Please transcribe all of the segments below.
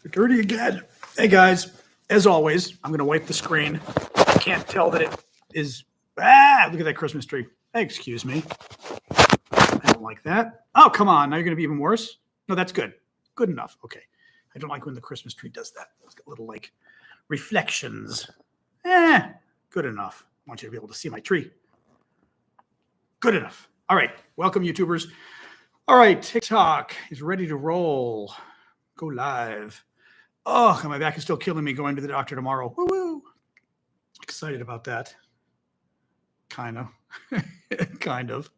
Security again. Hey guys, as always, I'm going to wipe the screen. I can't tell that it is. Look at that Christmas tree. Hey, excuse me. I don't like that. Oh, come on. Now you're going to be even worse. No, that's good. Good enough. Okay. I don't like when the Christmas tree does that. It's got little like reflections. Good enough. I want you to be able to see my tree. Good enough. All right. Welcome, YouTubers. All right. TikTok is ready to roll. Go live. Oh, my back is still killing me going to the doctor tomorrow. Woo-woo. Excited about that. Kind of. Kind of.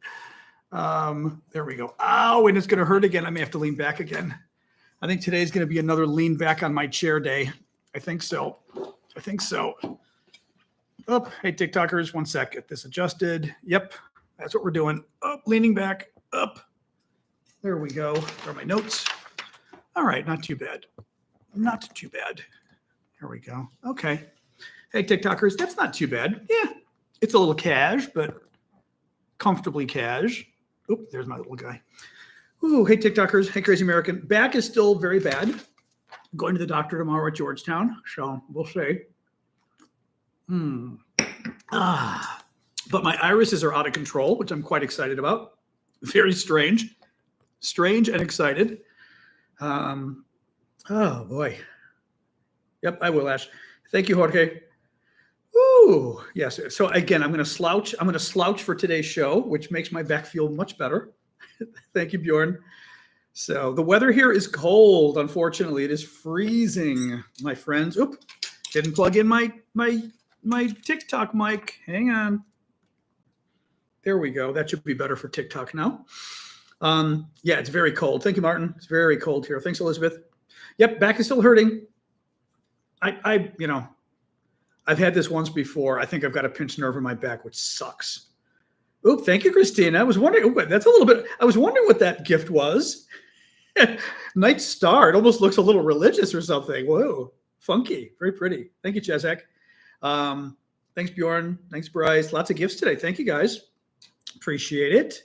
There we go. Ow, and it's going to hurt again. I may have to lean back again. I think today's going to be another lean back on my chair day. I think so. I think so. Oh, hey, TikTokers, 1 sec. Get this adjusted. Yep, that's what we're doing. Up, leaning back, up. There we go. There are my notes. All right, not too bad. Not too bad. There we go. Okay. Hey, TikTokers, that's not too bad. Yeah, it's a little cash, but comfortably cash. Oop, there's my little guy. Ooh, hey, TikTokers. Hey, Crazy American. Back is still very bad. I'm going to the doctor tomorrow at Georgetown, so we'll see. But my irises are out of control, which I'm quite excited about. Very strange. Strange and excited. Oh, boy. Yep, I will, Ash. Thank you, Jorge. Ooh, yes. So, again, I'm going to slouch. I'm going to slouch for today's show, which makes my back feel much better. Thank you, Bjorn. So the weather here is cold. Unfortunately, it is freezing, my friends. Oop, didn't plug in my TikTok mic. Hang on. There we go. That should be better for TikTok now. Yeah, it's very cold. Thank you, Martin. It's very cold here. Thanks, Elizabeth. Yep, back is still hurting. I've had this once before. I think I've got a pinched nerve in my back, which sucks. Oop, thank you, Christina. I was wondering, that's a little bit, I was wondering what that gift was. Night star. It almost looks a little religious or something. Whoa, funky. Very pretty. Thank you, Chazak. Thanks, Bjorn. Thanks, Bryce. Lots of gifts today. Thank you, guys. Appreciate it.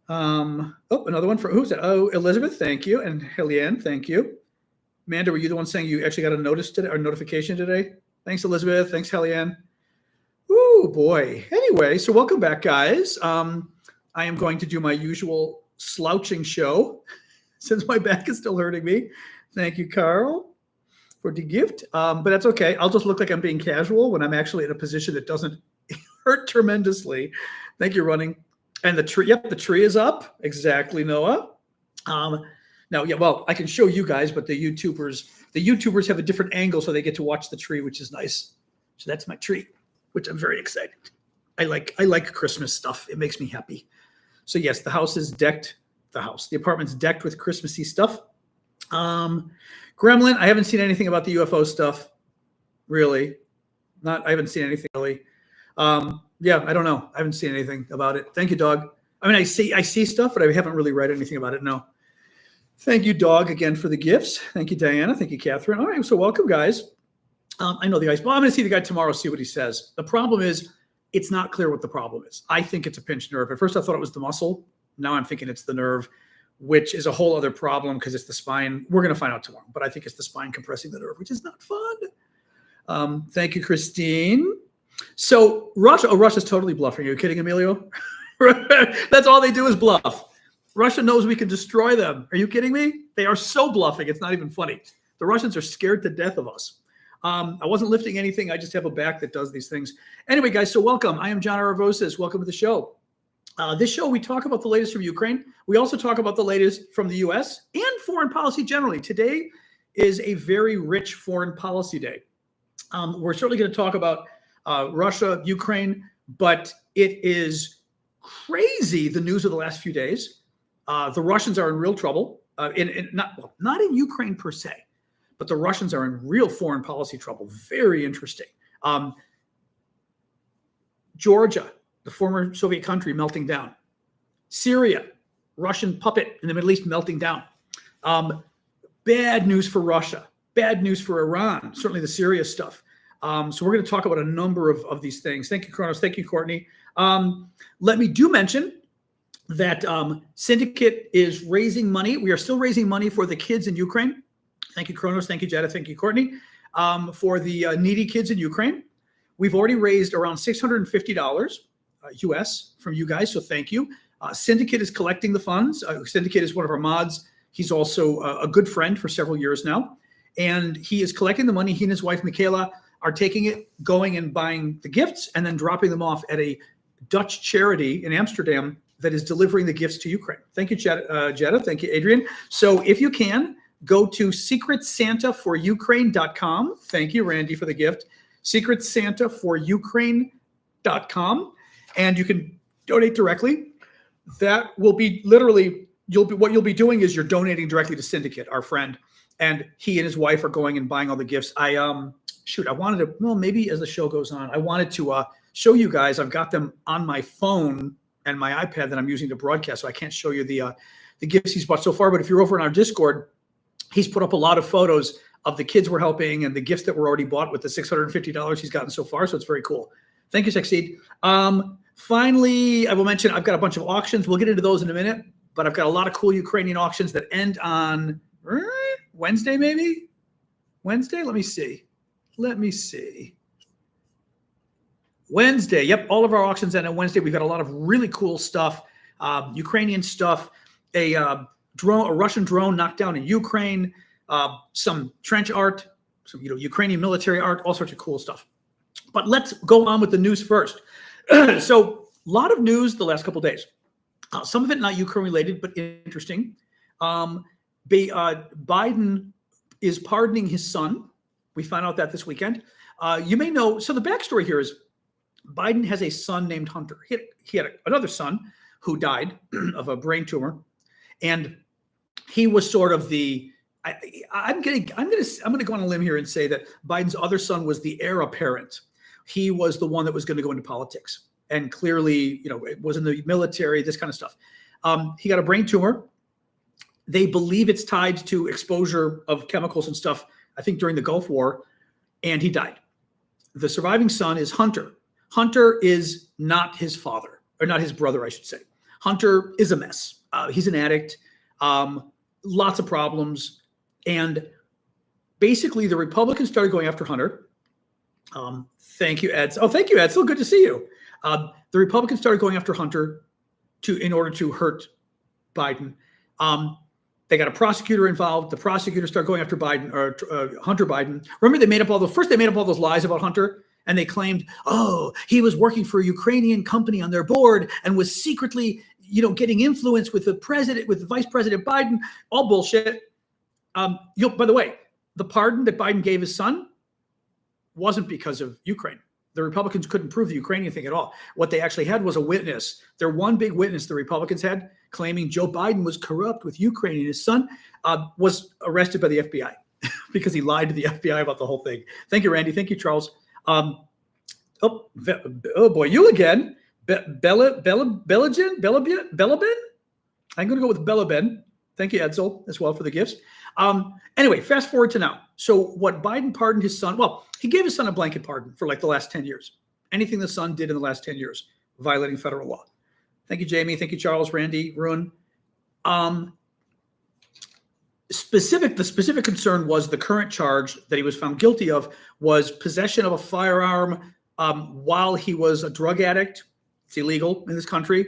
Oh, another one for, who's that? Oh, Elizabeth, thank you. And Helene, thank you. Amanda, were you the one saying you actually got a notice today or notification today? Thanks, Elizabeth. Thanks, Helene. Ooh, boy. Anyway, so welcome back, guys. I am going to do my usual slouching show since my back is still hurting me. Thank you, Carl, for the gift. But that's okay. I'll just look like I'm being casual when I'm actually in a position that doesn't hurt tremendously. Thank you, Running. And the tree, yep, the tree is up. Exactly, Noah. Now, yeah, well, I can show you guys, but the YouTubers have a different angle, so they get to watch the tree, which is nice. So that's my tree, which I'm very excited. I like Christmas stuff. It makes me happy. So yes, the house is decked. The apartment's decked with Christmassy stuff. Gremlin, I haven't seen anything about the UFO stuff, really. I haven't seen anything really. Yeah, I don't know. I haven't seen anything about it. Thank you, Dog. I mean, I see stuff, but I haven't really read anything about it. No. Thank you, Dog, again for the gifts. Thank you, Diana. Thank you, Catherine. All right, so welcome, guys. I know the guys. Well, I'm going to see the guy tomorrow, see what he says. The problem is, it's not clear what the problem is. I think it's a pinched nerve. At first, I thought it was the muscle. Now I'm thinking it's the nerve, which is a whole other problem because it's the spine. We're going to find out tomorrow, but I think it's the spine compressing the nerve, which is not fun. Thank you, Christine. So Russia's totally bluffing. Are you kidding, Emilio? That's all they do is bluff. Russia knows we can destroy them. Are you kidding me? They are so bluffing. It's not even funny. The Russians are scared to death of us. I wasn't lifting anything. I just have a back that does these things. Anyway, guys, so welcome. I am John Aravosis. Welcome to the show. This show, we talk about the latest from Ukraine. We also talk about the latest from the U.S. and foreign policy generally. Today is a very rich foreign policy day. We're certainly going to talk about Russia, Ukraine, but it is crazy, the news of the last few days. The Russians are in real trouble, not in Ukraine per se, but the Russians are in real foreign policy trouble. Very interesting. Georgia, the former Soviet country, melting down. Syria, Russian puppet in the Middle East, melting down. Bad news for Russia. Bad news for Iran, certainly the Syria stuff. So we're going to talk about a number of these things. Thank you, Kronos. Thank you, Courtney. Let me mention that Syndicate is raising money. We are still raising money for the kids in Ukraine. Thank you, Kronos. Thank you, Jetta. Thank you, Courtney. For the needy kids in Ukraine, we've already raised around $650 US from you guys, so thank you. Syndicate is collecting the funds. Syndicate is one of our mods. He's also a good friend for several years now, and he is collecting the money. He and his wife, Michaela, are taking it, going and buying the gifts, and then dropping them off at a Dutch charity in Amsterdam that is delivering the gifts to Ukraine. Thank you, Jetta. Thank you, Adrian. So if you can, go to secretsantaforukraine.com. Thank you, Randy, for the gift. secretsantaforukraine.com. And you can donate directly. That will be literally, what you'll be doing is you're donating directly to Syndicate, our friend. And he and his wife are going and buying all the gifts. I wanted to, well, maybe as the show goes on, I wanted to show you guys. I've got them on my phone and my iPad that I'm using to broadcast, so I can't show you the gifts he's bought so far. But if you're over in our Discord, he's put up a lot of photos of the kids we're helping and the gifts that were already bought with the $650 he's gotten so far. So it's very cool. Thank you, Succeed. Finally, I will mention I've got a bunch of auctions. We'll get into those in a minute, but I've got a lot of cool Ukrainian auctions that end on Wednesday, maybe? Wednesday? Let me see. Wednesday. Yep, all of our auctions end on Wednesday. We've got a lot of really cool stuff, Ukrainian stuff, a Russian drone knocked down in Ukraine, some trench art, some Ukrainian military art, all sorts of cool stuff. But let's go on with the news first. So a lot of news the last couple of days. Some of it not Ukraine related, but interesting. Biden is pardoning his son. We found out that this weekend. You may know. So the backstory here is Biden has a son named Hunter. He had another son who died of a brain tumor, and he was sort of the. I'm going to go on a limb here and say that Biden's other son was the heir apparent. He was the one that was going to go into politics, and clearly, it was in the military, this kind of stuff. He got a brain tumor. They believe it's tied to exposure of chemicals and stuff, I think during the Gulf War, and he died. The surviving son is Hunter. Hunter is not his father, or not his brother, I should say. Hunter is a mess. He's an addict, lots of problems. And basically, the Republicans started going after Hunter. Thank you, Ed. Oh, thank you, Ed. So good to see you. The Republicans started going after Hunter in order to hurt Biden. They got a prosecutor involved. The prosecutor started going after Biden, or Hunter Biden. Remember, they made up all those lies about Hunter, and they claimed, he was working for a Ukrainian company on their board and was secretly, getting influence with the president, with Vice President Biden. All bullshit. By the way, the pardon that Biden gave his son wasn't because of Ukraine. The Republicans couldn't prove the Ukrainian thing at all. What they actually had was a witness. Their one big witness the Republicans had, claiming Joe Biden was corrupt with Ukraine, and his son was arrested by the FBI because he lied to the FBI about the whole thing. Thank you, Randy. Thank you, Charles. Oh boy, you again. Belabin? I'm going to go with Belabin. Thank you, Edsel, as well, for the gifts. Anyway, fast forward to now. So what Biden pardoned his son, well, he gave his son a blanket pardon for like the last 10 years. Anything the son did in the last 10 years, violating federal law. Thank you, Jamie. Thank you, Charles, Randy, Ruin. The specific concern was the current charge that he was found guilty of was possession of a firearm while he was a drug addict. It's illegal in this country.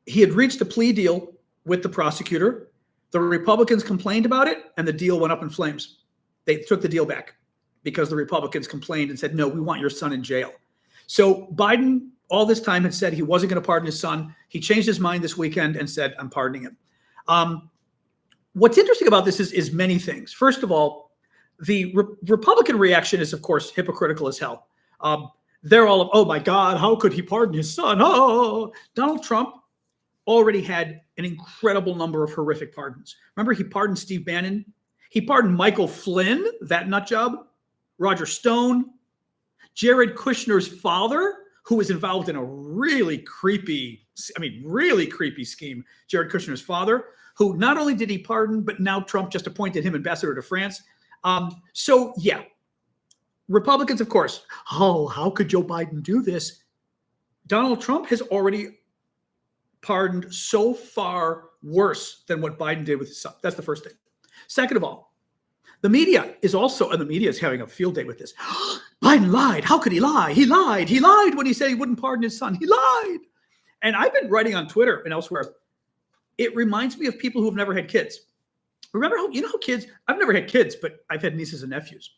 He had reached a plea deal with the prosecutor. The Republicans complained about it, and the deal went up in flames. They took the deal back because the Republicans complained and said, no, we want your son in jail. So Biden, all this time, had said he wasn't going to pardon his son. He changed his mind this weekend and said, I'm pardoning him. What's interesting about this is many things. First of all, the Republican reaction is, of course, hypocritical as hell. They're all, oh, my God, how could he pardon his son? Oh, Donald Trump already had an incredible number of horrific pardons. Remember, he pardoned Steve Bannon. He pardoned Michael Flynn, that nut job, Roger Stone, Jared Kushner's father, who was involved in a really creepy scheme. Jared Kushner's father, who not only did he pardon, but now Trump just appointed him ambassador to France. So yeah, Republicans, of course, how could Joe Biden do this? Donald Trump has already pardoned so far worse than what Biden did with his son. That's the first thing. Second of all, the media is also, and the media is having a field day with this. Biden lied. How could he lie? He lied. He lied when he said he wouldn't pardon his son. He lied. And I've been writing on Twitter and elsewhere. It reminds me of people who have never had kids. Remember how kids, I've never had kids, but I've had nieces and nephews.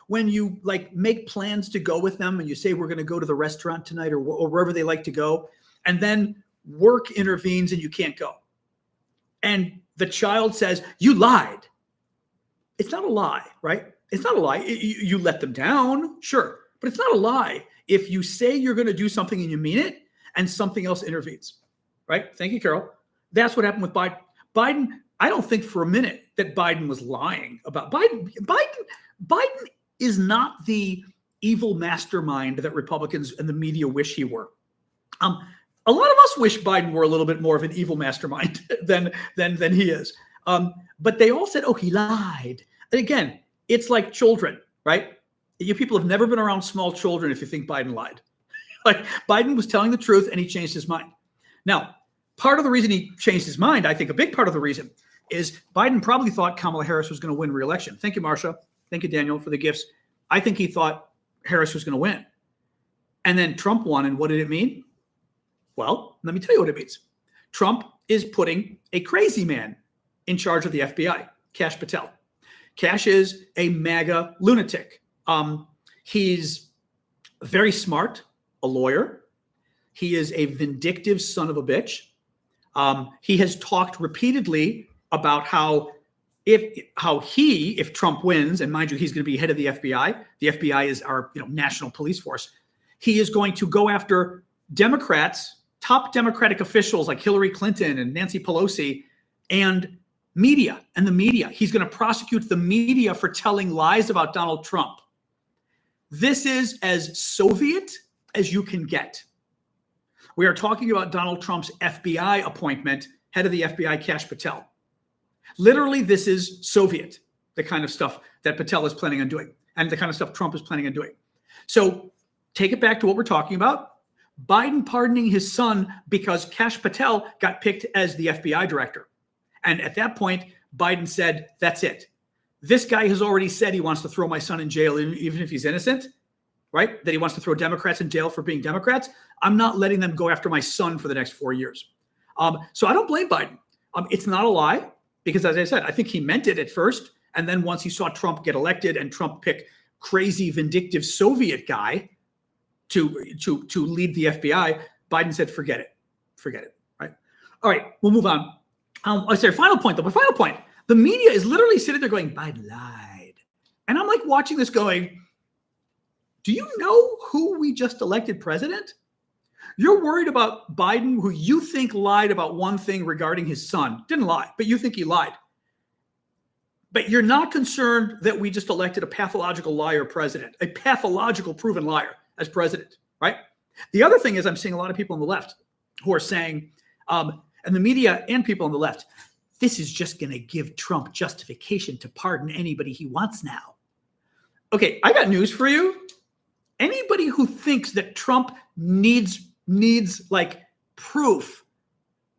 When you like make plans to go with them and you say, we're going to go to the restaurant tonight or wherever they like to go, and then work intervenes and you can't go. And the child says, you lied. It's not a lie, right? It's not a lie. You let them down, sure. But it's not a lie if you say you're going to do something and you mean it and something else intervenes, right? Thank you, Carol. That's what happened with Biden. Biden, I don't think for a minute that Biden was lying about Biden. Biden is not the evil mastermind that Republicans and the media wish he were. A lot of us wish Biden were a little bit more of an evil mastermind than he is. But they all said, oh, he lied. And again, it's like children, right? You people have never been around small children if you think Biden lied. Like Biden was telling the truth and he changed his mind. Now, part of the reason he changed his mind, I think a big part of the reason is Biden probably thought Kamala Harris was going to win re-election. Thank you, Marsha. Thank you, Daniel, for the gifts. I think he thought Harris was going to win. And then Trump won. And what did it mean? Well, let me tell you what it means. Trump is putting a crazy man in charge of the FBI, Kash Patel. Kash is a MAGA lunatic. He's very smart, a lawyer. He is a vindictive son of a bitch. He has talked repeatedly about how if Trump wins, and mind you, he's going to be head of the FBI. The FBI is our national police force. He is going to go after Democrats, top Democratic officials like Hillary Clinton and Nancy Pelosi, and media and the media. He's going to prosecute the media for telling lies about Donald Trump. This is as Soviet as you can get. We are talking about Donald Trump's FBI appointment, head of the FBI, Kash Patel. Literally, this is Soviet, the kind of stuff that Patel is planning on doing and the kind of stuff Trump is planning on doing. So take it back to what we're talking about. Biden pardoning his son because Kash Patel got picked as the FBI director. And at that point, Biden said, that's it. This guy has already said he wants to throw my son in jail, even if he's innocent, right? That he wants to throw Democrats in jail for being Democrats. I'm not letting them go after my son for the next 4 years. So I don't blame Biden. It's not a lie because, as I said, I think he meant it at first. And then once he saw Trump get elected and Trump pick crazy, vindictive Soviet guy to lead the FBI, Biden said, forget it, right? All right, we'll move on. I say final point, though. My final point. The media is literally sitting there going, Biden lied. And I'm like watching this going, do you know who we just elected president? You're worried about Biden, who you think lied about one thing regarding his son. Didn't lie, but you think he lied. But you're not concerned that we just elected a pathological liar president, a pathological proven liar as president, right? The other thing is I'm seeing a lot of people on the left who are saying, and the media and people on the left, this is just going to give Trump justification to pardon anybody he wants now. Okay, I got news for you. Anybody who thinks that Trump needs like proof,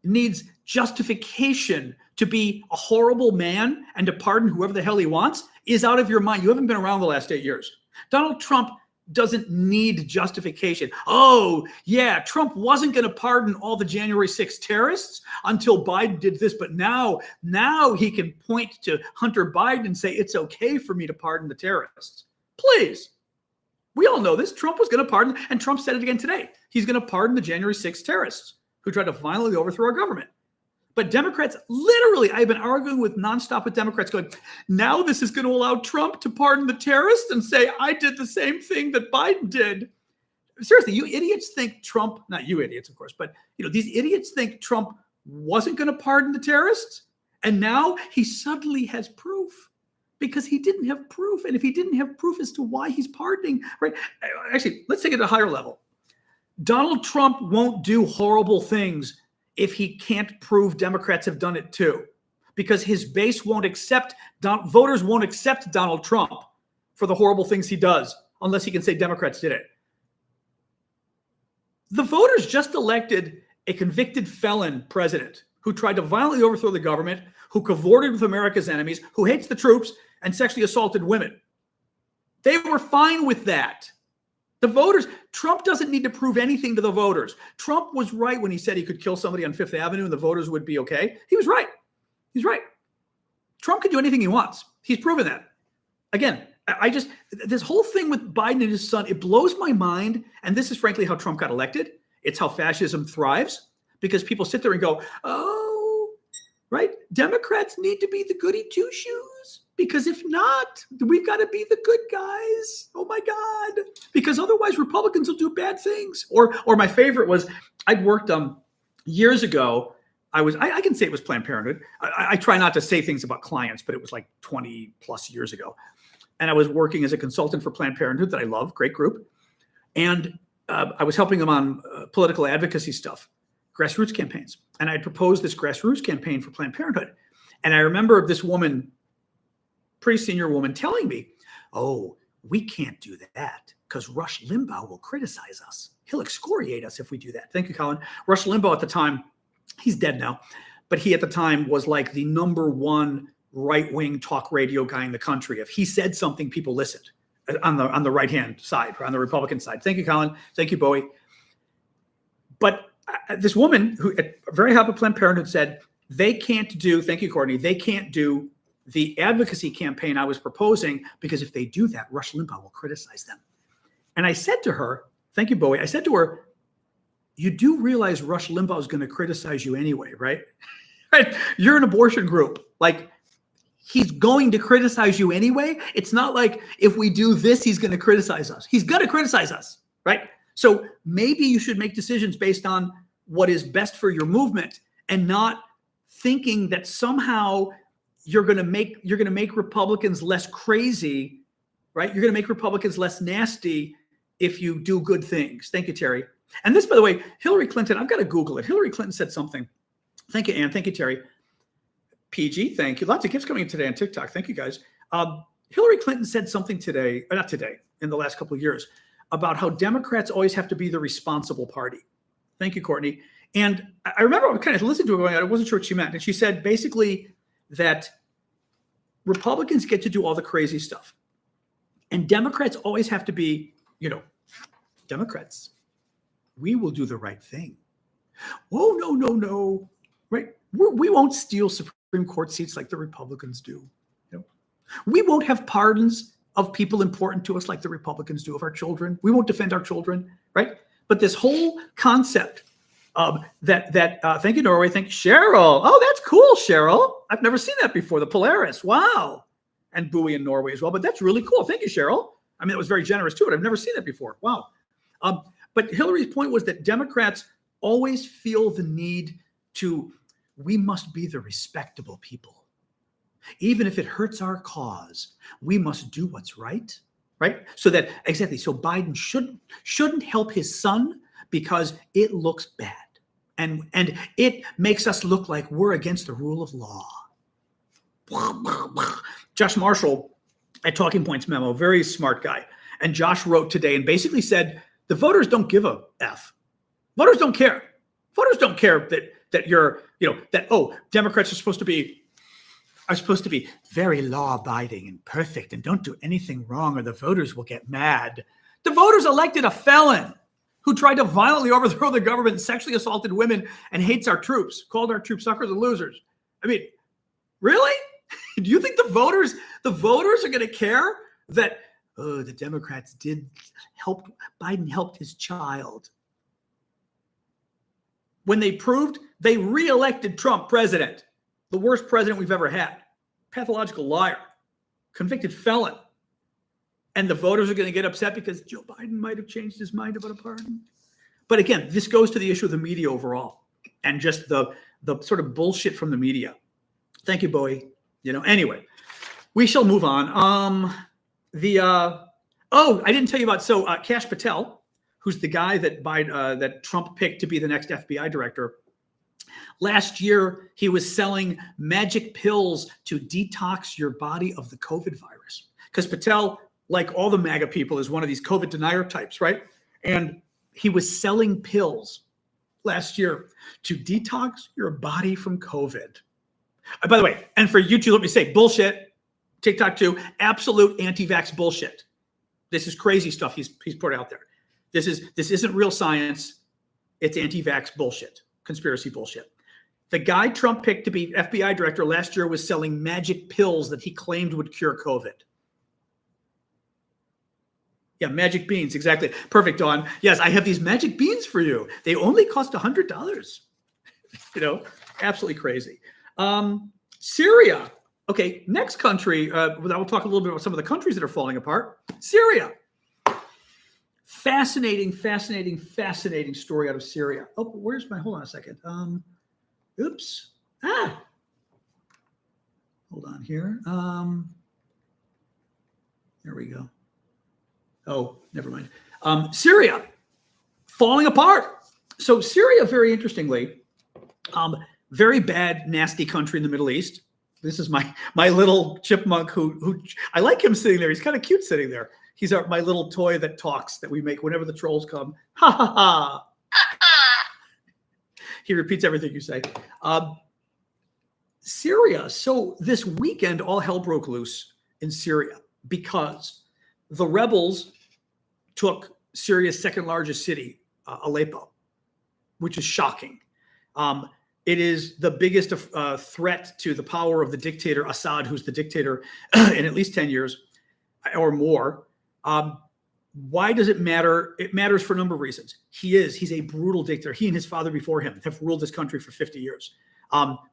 needs justification to be a horrible man and to pardon whoever the hell he wants is out of your mind. You haven't been around the last 8 years. Donald Trump doesn't need justification. Oh, yeah, Trump wasn't going to pardon all the January 6th terrorists until Biden did this. But now he can point to Hunter Biden and say, it's okay for me to pardon the terrorists. Please. We all know this. Trump was going to pardon, and Trump said it again today. He's going to pardon the January 6th terrorists who tried to violently overthrow our government. But Democrats, literally, I've been arguing nonstop with Democrats going, now this is going to allow Trump to pardon the terrorists and say, I did the same thing that Biden did. Seriously, you idiots think Trump, not you idiots, of course, but these idiots think Trump wasn't going to pardon the terrorists. And now he suddenly has proof because he didn't have proof. And if he didn't have proof as to why he's pardoning, right? Actually, let's take it to a higher level. Donald Trump won't do horrible things if he can't prove Democrats have done it too, because his base won't accept, voters won't accept Donald Trump for the horrible things he does unless he can say Democrats did it. The voters just elected a convicted felon president who tried to violently overthrow the government, who cavorted with America's enemies, who hates the troops, and sexually assaulted women. They were fine with that. The voters, Trump doesn't need to prove anything to the voters. Trump was right when he said he could kill somebody on Fifth Avenue and the voters would be okay. He was right. He's right. Trump can do anything he wants. He's proven that. Again, this whole thing with Biden and his son, it blows my mind. And this is frankly how Trump got elected. It's how fascism thrives, because people sit there and go, oh, right? Democrats need to be the goody two shoes, because if not, we've got to be the good guys. Oh my God. Because otherwise Republicans will do bad things. Or my favorite was, I'd worked years ago. I can say it was Planned Parenthood. I try not to say things about clients, but it was like 20 plus years ago. And I was working as a consultant for Planned Parenthood that I love, great group. And I was helping them on political advocacy stuff, grassroots campaigns. And I proposed this grassroots campaign for Planned Parenthood. And I remember this woman, pretty senior woman, telling me, oh, we can't do that because Rush Limbaugh will criticize us. He'll excoriate us if we do that. Thank you, Colin. Rush Limbaugh at the time, he's dead now, but he at the time was like the #1 right-wing talk radio guy in the country. If he said something, people listened on the right-hand side or on the Republican side. Thank you, Colin. Thank you, Bowie. But this woman who at very high up at Planned Parenthood said, they can't do, thank you, Courtney, they can't do the advocacy campaign I was proposing because if they do that, Rush Limbaugh will criticize them. And I said to her, thank you, Bowie, I said to her, you do realize Rush Limbaugh is going to criticize you anyway, right? Right? You're an abortion group. Like, he's going to criticize you anyway. It's not like if we do this, he's going to criticize us. He's going to criticize us, right? So maybe you should make decisions based on what is best for your movement and not thinking that somehow you're going to make Republicans less crazy, right? You're going to make Republicans less nasty if you do good things. Thank you, Terry. And this, by the way, Hillary Clinton, I've got to Google it. Hillary Clinton said something. Thank you, Ann. Thank you, Terry. PG, thank you. Lots of gifts coming in today on TikTok. Thank you, guys. Hillary Clinton said something today, or not today, in the last couple of years, about how Democrats always have to be the responsible party. Thank you, Courtney. And I remember I kind of listened to her going, I wasn't sure what she meant. And she said basically that Republicans get to do all the crazy stuff. And Democrats always have to be, Democrats. We will do the right thing. Oh, no. Right? We won't steal Supreme Court seats like the Republicans do. We won't have pardons of people important to us like the Republicans do of our children. We won't defend our children, right? But this whole concept thank you, Norway. Thank you, Cheryl. Oh, that's cool, Cheryl. I've never seen that before. The Polaris. Wow. And Bowie in Norway as well. But that's really cool. Thank you, Cheryl. I mean, it was very generous too, but I've never seen that before. Wow. But Hillary's point was that Democrats always feel the need we must be the respectable people. Even if it hurts our cause, we must do what's right? So Biden shouldn't help his son because it looks bad. And it makes us look like we're against the rule of law. Josh Marshall at Talking Points Memo, very smart guy. And Josh wrote today and basically said, the voters don't give a F. Voters don't care. Voters don't care that you're, Democrats are supposed to be very law-abiding and perfect and don't do anything wrong or the voters will get mad. The voters elected a felon who tried to violently overthrow the government, sexually assaulted women, and hates our troops, called our troops suckers and losers. I mean, really? Do you think the voters are going to care that, the Democrats Biden helped his child? When they reelected Trump president, the worst president we've ever had, pathological liar, convicted felon. And the voters are going to get upset because Joe Biden might have changed his mind about a pardon. But again, this goes to the issue of the media overall and just the sort of bullshit from the media. Thank you, Bowie. Anyway, we shall move on. I didn't tell you about, Kash Patel, who's the guy that Trump picked to be the next FBI director. Last year, he was selling magic pills to detox your body of the COVID virus. Because Patel, like all the MAGA people, is one of these COVID denier types, right? And he was selling pills last year to detox your body from COVID. By the way, and for YouTube, let me say bullshit. TikTok too, absolute anti-vax bullshit. This is crazy stuff he's put out there. This isn't real science. It's anti-vax bullshit, conspiracy bullshit. The guy Trump picked to be FBI director last year was selling magic pills that he claimed would cure COVID. Yeah, magic beans, exactly. Perfect, Dawn. Yes, I have these magic beans for you. They only cost $100. Absolutely crazy. Syria. Okay, next country. I will talk a little bit about some of the countries that are falling apart. Syria. Fascinating story out of Syria. Oh, where's my? Hold on a second. Oops. Hold on here. There we go. Oh, never mind. Syria falling apart. So Syria, very interestingly, very bad, nasty country in the Middle East. This is my little chipmunk who I like him sitting there. He's kind of cute sitting there. He's my little toy that talks that we make whenever the trolls come. Ha ha ha. He repeats everything you say. Syria. So this weekend, all hell broke loose in Syria because the rebels took Syria's second largest city, Aleppo, which is shocking. It is the biggest threat to the power of the dictator Assad, who's the dictator in at least 10 years or more. Why does it matter? It matters for a number of reasons. He's a brutal dictator. He and his father before him have ruled this country for 50 years.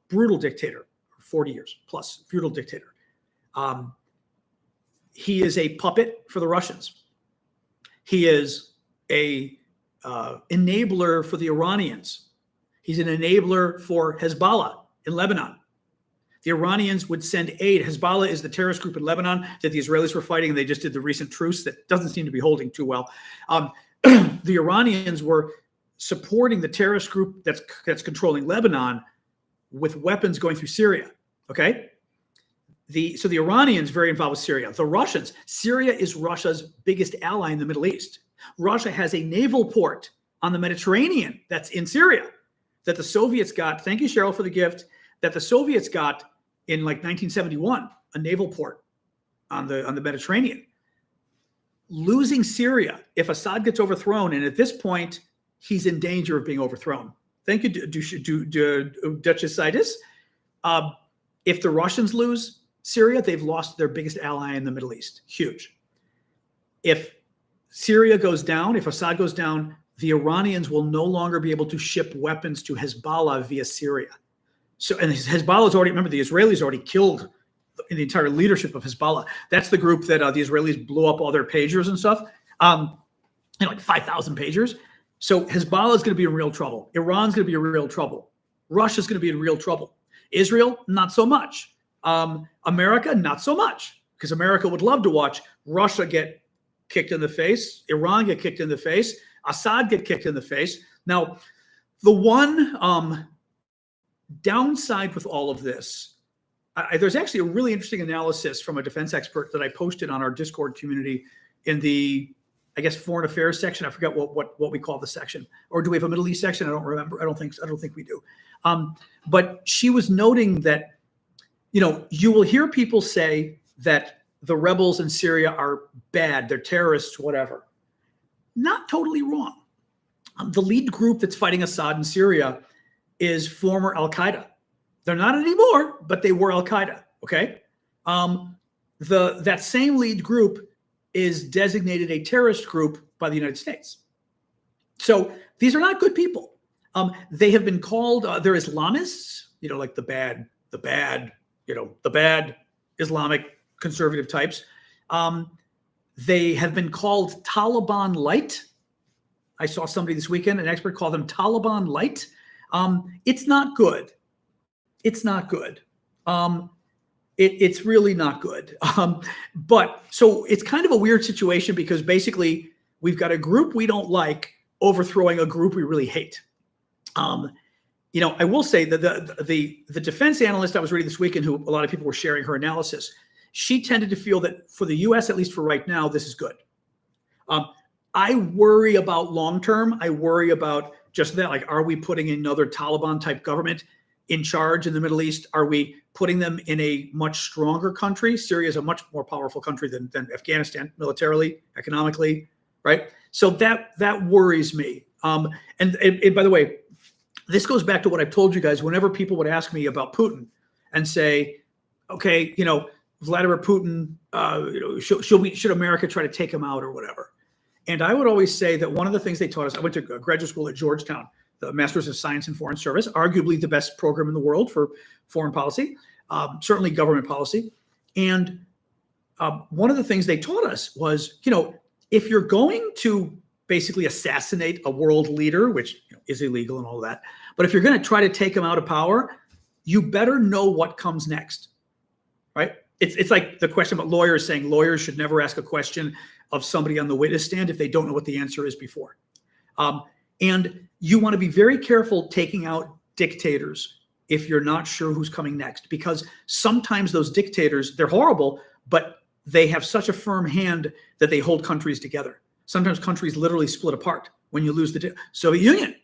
Brutal dictator, 40 years plus, brutal dictator. He is a puppet for the Russians. He is a enabler for the Iranians. He's an enabler for Hezbollah in Lebanon. The Iranians would send aid. Hezbollah is the terrorist group in Lebanon that the Israelis were fighting, and they just did the recent truce that doesn't seem to be holding too well. The Iranians were supporting the terrorist group that's controlling Lebanon with weapons going through Syria. Okay? So the Iranians very involved with Syria. The Russians, Syria is Russia's biggest ally in the Middle East. Russia has a naval port on the Mediterranean that's in Syria that the Soviets got. Thank you, Cheryl, for the gift. That the Soviets got in like 1971, a naval port on the Mediterranean. Losing Syria, if Assad gets overthrown, and at this point, he's in danger of being overthrown. Thank you, Duchessitis. If the Russians lose Syria, they've lost their biggest ally in the Middle East. Huge. If Syria goes down, if Assad goes down, the Iranians will no longer be able to ship weapons to Hezbollah via Syria. So, and Hezbollah is already, remember, the Israelis already killed the entire leadership of Hezbollah. That's the group that the Israelis blew up all their pagers and stuff, like 5,000 pagers. So Hezbollah is going to be in real trouble. Iran's going to be in real trouble. Russia's going to be in real trouble. Israel, not so much. America, not so much, because America would love to watch Russia get kicked in the face, Iran get kicked in the face, Assad get kicked in the face. Now, the one downside with all of this, there's actually a really interesting analysis from a defense expert that I posted on our Discord community in the, I guess, foreign affairs section. I forgot what we call the section. Or do we have a Middle East section? I don't remember. I don't think we do. But she was noting that, you will hear people say that the rebels in Syria are bad, they're terrorists, whatever. Not totally wrong. The lead group that's fighting Assad in Syria is former Al-Qaeda. They're not anymore, but they were Al-Qaeda, okay? That same lead group is designated a terrorist group by the United States. So these are not good people. They have been called, they're Islamists, like the bad Islamic conservative types. They have been called Taliban Light. I saw somebody this weekend, an expert call them Taliban Light. It's not good. It's not good. It's really not good. But so it's kind of a weird situation because basically we've got a group we don't like overthrowing a group we really hate. I will say that the defense analyst I was reading this weekend, who a lot of people were sharing her analysis, she tended to feel that for the U.S., at least for right now, this is good. I worry about long term. I worry about just that, like, are we putting another Taliban type government in charge in the Middle East? Are we putting them in a much stronger country? Syria is a much more powerful country than Afghanistan, militarily, economically, right? So that worries me. And by the way, this goes back to what I've told you guys. Whenever people would ask me about Putin and say, okay, Vladimir Putin, should America try to take him out or whatever? And I would always say that one of the things they taught us, I went to graduate school at Georgetown, the Masters of Science in Foreign Service, arguably the best program in the world for foreign policy, certainly government policy. And one of the things they taught us was, if you're going to basically assassinate a world leader, which is illegal and all of that, but if you're going to try to take him out of power, you better know what comes next, right? It's like the question about lawyers saying lawyers should never ask a question of somebody on the witness stand if they don't know what the answer is before. And you want to be very careful taking out dictators if you're not sure who's coming next, because sometimes those dictators, they're horrible, but they have such a firm hand that they hold countries together. Sometimes countries literally split apart when you lose the Soviet Union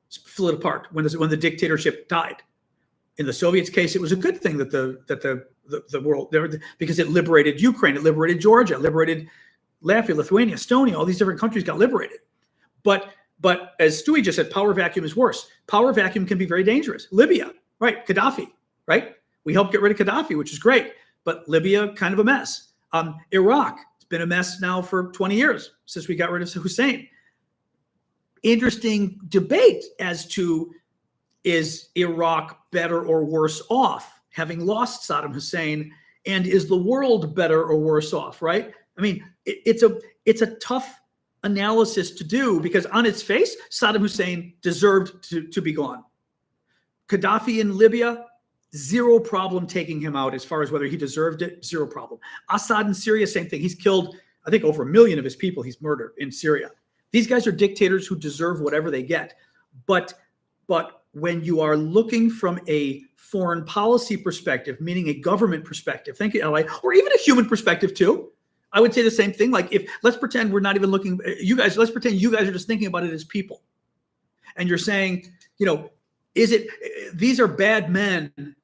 split apart when the dictatorship died. In the Soviets' case, it was a good thing that the world, because it liberated Ukraine, it liberated Georgia, it liberated Latvia, Lithuania, Estonia, all these different countries got liberated. But as Stewie just said, power vacuum is worse. Power vacuum can be very dangerous. Libya, right? Gaddafi, right? We helped get rid of Gaddafi, which is great, but Libya, kind of a mess. Iraq, it's been a mess now for 20 years since we got rid of Hussein. Interesting debate as to, is Iraq better or worse off having lost Saddam Hussein, and is the world better or worse off, right? I mean, it's a tough analysis to do, because on its face, Saddam Hussein deserved to be gone. Gaddafi in Libya, zero problem taking him out as far as whether he deserved it, zero problem. Assad in Syria, same thing. He's killed, I think, over 1 million of his people he's murdered in Syria. These guys are dictators who deserve whatever they get. But when you are looking from a foreign policy perspective, meaning a government perspective, thank you, Ally, or even a human perspective too, I would say the same thing. Like, if, let's pretend we're not even looking, let's pretend you guys are just thinking about it as people. And you're saying, these are bad men.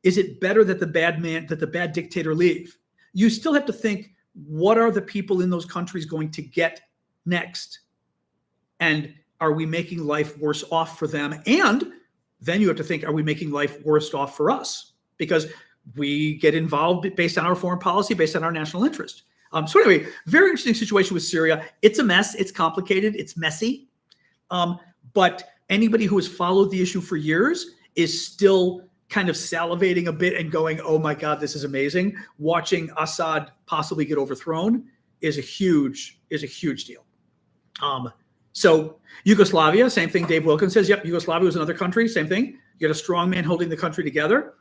Is it better that the bad dictator leave? You still have to think, what are the people in those countries going to get next? And are we making life worse off for them? And then you have to think, are we making life worse off for us? Because we get involved based on our foreign policy, based on our national interest. So anyway, very interesting situation with Syria. It's a mess. It's complicated. It's messy. But anybody who has followed the issue for years is still kind of salivating a bit and going, oh my God, this is amazing. Watching Assad possibly get overthrown is a huge deal. So Yugoslavia, same thing. Dave Wilkins says, yep, Yugoslavia was another country, same thing. You had a strong man holding the country together.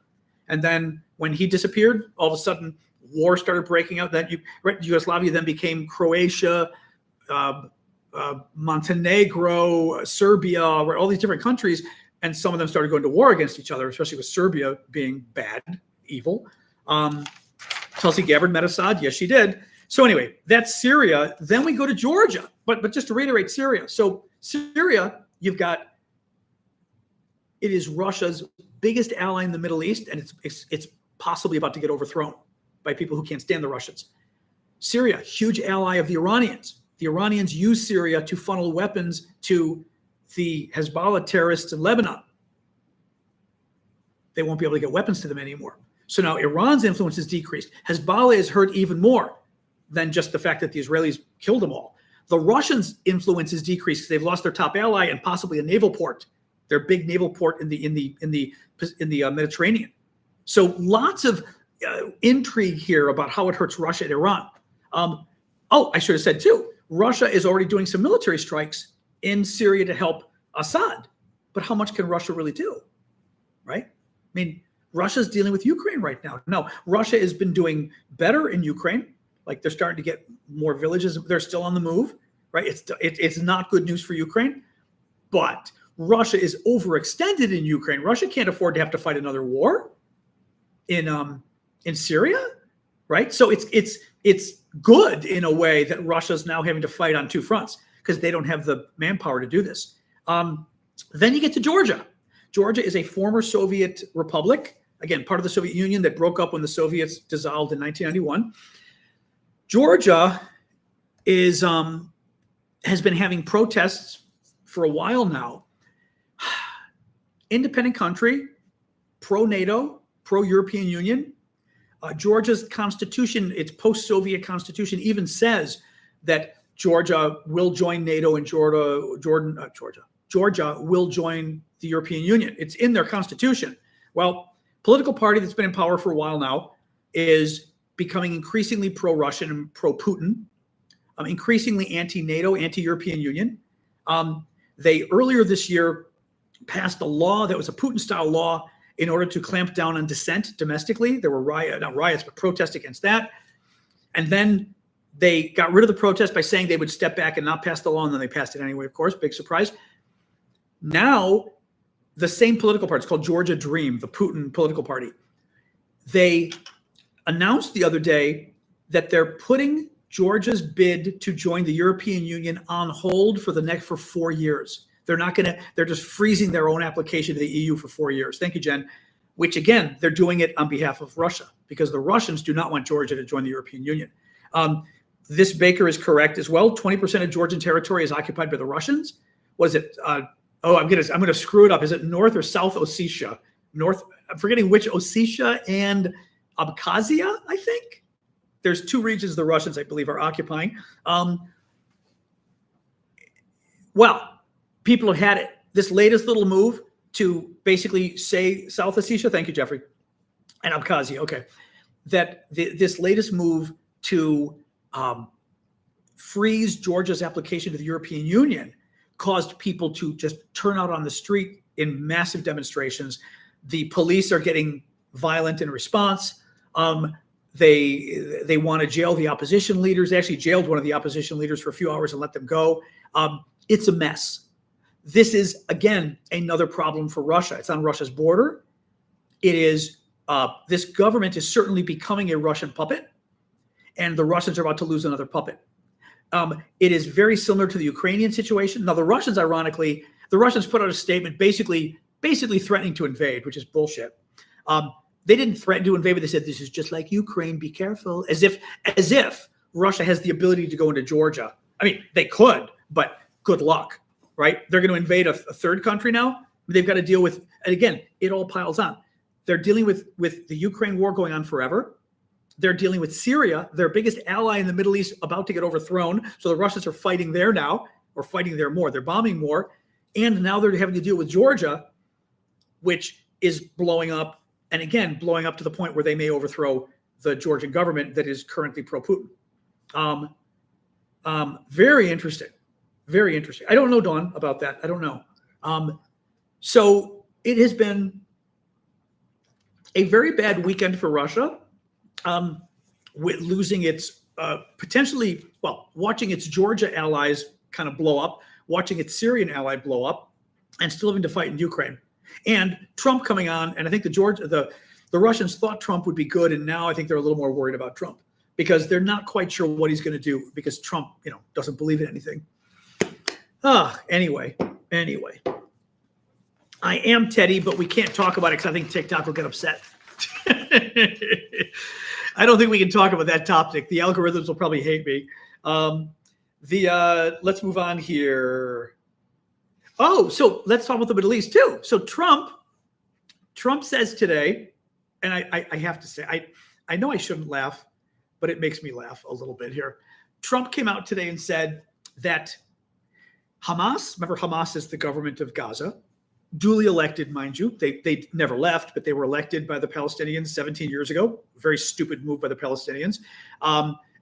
And then when he disappeared, all of a sudden war started breaking out. Then Yugoslavia then became Croatia, Montenegro, Serbia, all these different countries. And some of them started going to war against each other, especially with Serbia being bad, evil. Tulsi Gabbard met Assad. Yes, she did. So anyway, that's Syria. Then we go to Georgia. But just to reiterate Syria. So Syria, it is Russia's biggest ally in the Middle East, and it's possibly about to get overthrown by people who can't stand the Russians. Syria, huge ally of the Iranians. The Iranians use Syria to funnel weapons to the Hezbollah terrorists in Lebanon. They won't be able to get weapons to them anymore. So now Iran's influence is decreased. Hezbollah is hurt even more than just the fact that the Israelis killed them all. The Russians' influence is decreased because they've lost their top ally and possibly a naval port, their big naval port in the Mediterranean. So lots of intrigue here about how it hurts Russia and Iran. I should have said too, Russia is already doing some military strikes in Syria to help Assad. But how much can Russia really do, right? I mean, Russia's dealing with Ukraine right now. No, Russia has been doing better in Ukraine. Like, they're starting to get more villages. They're still on the move, right? It's not good news for Ukraine. But Russia is overextended in Ukraine. Russia can't afford to have to fight another war in Syria, right? So it's good in a way that Russia's now having to fight on two fronts because they don't have the manpower to do this. Then you get to Georgia. Georgia is a former Soviet republic, again, part of the Soviet Union that broke up when the Soviets dissolved in 1991. Georgia is has been having protests for a while now. Independent country, pro-NATO, pro-European Union. Georgia's constitution, its post-Soviet constitution, even says that Georgia will join NATO and Georgia will join the European Union. It's in their constitution. Well, political party that's been in power for a while now is becoming increasingly pro-Russian and pro-Putin, increasingly anti-NATO, anti-European Union. They earlier this year passed a law that was a Putin-style law in order to clamp down on dissent domestically. There were not riots, but protests against that. And then they got rid of the protest by saying they would step back and not pass the law, and then they passed it anyway, of course, big surprise. Now, the same political party, it's called Georgia Dream, the Putin political party. They announced the other day that they're putting Georgia's bid to join the European Union on hold for 4 years. They're just freezing their own application to the EU for 4 years. Thank you, Jen. Which again, they're doing it on behalf of Russia because the Russians do not want Georgia to join the European Union. This Baker is correct as well. 20% of Georgian territory is occupied by the Russians. What is it? I'm gonna screw it up. Is it North or South Ossetia? I'm forgetting which Ossetia and Abkhazia, I think. There's two regions the Russians, I believe, are occupying. Well, people have had it. This latest little move to basically say South Ossetia, thank you, Jeffrey, and Abkhazia, okay, that this latest move to freeze Georgia's application to the European Union caused people to just turn out on the street in massive demonstrations. The police are getting violent in response. They want to jail the opposition leaders. They actually jailed one of the opposition leaders for a few hours and let them go. It's a mess. This is, again, another problem for Russia. It's on Russia's border. It is, this government is certainly becoming a Russian puppet, and the Russians are about to lose another puppet. It is very similar to the Ukrainian situation. Now, the Russians, ironically, put out a statement basically threatening to invade, which is bullshit. They didn't threaten to invade, but they said, this is just like Ukraine, be careful, as if Russia has the ability to go into Georgia. I mean, they could, but good luck, right? They're going to invade a third country now. They've got to deal with, and again, it all piles on. They're dealing with the Ukraine war going on forever. They're dealing with Syria, their biggest ally in the Middle East, about to get overthrown. So the Russians are fighting there now, or fighting there more. They're bombing more. And now they're having to deal with Georgia, which is blowing up. And again, blowing up to the point where they may overthrow the Georgian government that is currently pro-Putin. Very interesting. Very interesting. I don't know, Dawn, about that. I don't know. So it has been a very bad weekend for Russia, with losing its watching its Georgia allies kind of blow up, watching its Syrian ally blow up, and still having to fight in Ukraine. And Trump coming on, and I think the Russians thought Trump would be good, and now I think they're a little more worried about Trump because they're not quite sure what he's going to do because Trump, doesn't believe in anything. Anyway, I am Teddy, but we can't talk about it because I think TikTok will get upset. I don't think we can talk about that topic. The algorithms will probably hate me. Let's move on here. Oh, so let's talk about the Middle East too. So Trump says today, and I have to say, I know I shouldn't laugh, but it makes me laugh a little bit here. Trump came out today and said that Hamas, remember Hamas is the government of Gaza, duly elected, mind you. They never left, but they were elected by the Palestinians 17 years ago. Very stupid move by the Palestinians.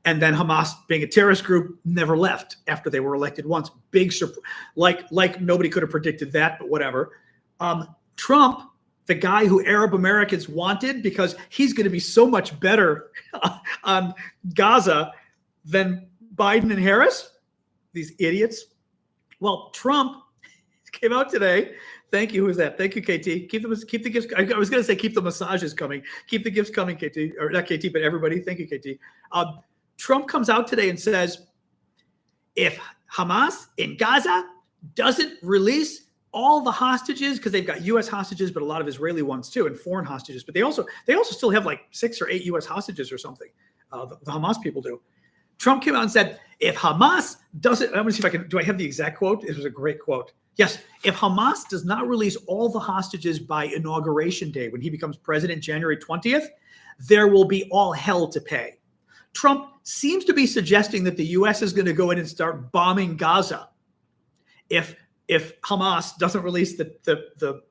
And then Hamas, being a terrorist group, never left after they were elected once. Big surprise. Like nobody could have predicted that, but whatever. Trump, the guy who Arab Americans wanted because he's going to be so much better on Gaza than Biden and Harris, these idiots. Well, Trump came out today. Thank you. Who is that? Thank you, KT. Keep the gifts. I was going to say keep the massages coming. Keep the gifts coming, KT. Or not KT, but everybody. Thank you, KT. Trump comes out today and says, if Hamas in Gaza doesn't release all the hostages, because they've got U.S. hostages, but a lot of Israeli ones too, and foreign hostages. But they also still have like 6 or 8 U.S. hostages or something. The Hamas people do. Trump came out and said, if Hamas doesn't, I'm going to see if I can, do I have the exact quote? It was a great quote. Yes, if Hamas does not release all the hostages by Inauguration Day, when he becomes president, January 20th, there will be all hell to pay. Trump seems to be suggesting that the U.S. is going to go in and start bombing Gaza if Hamas doesn't release the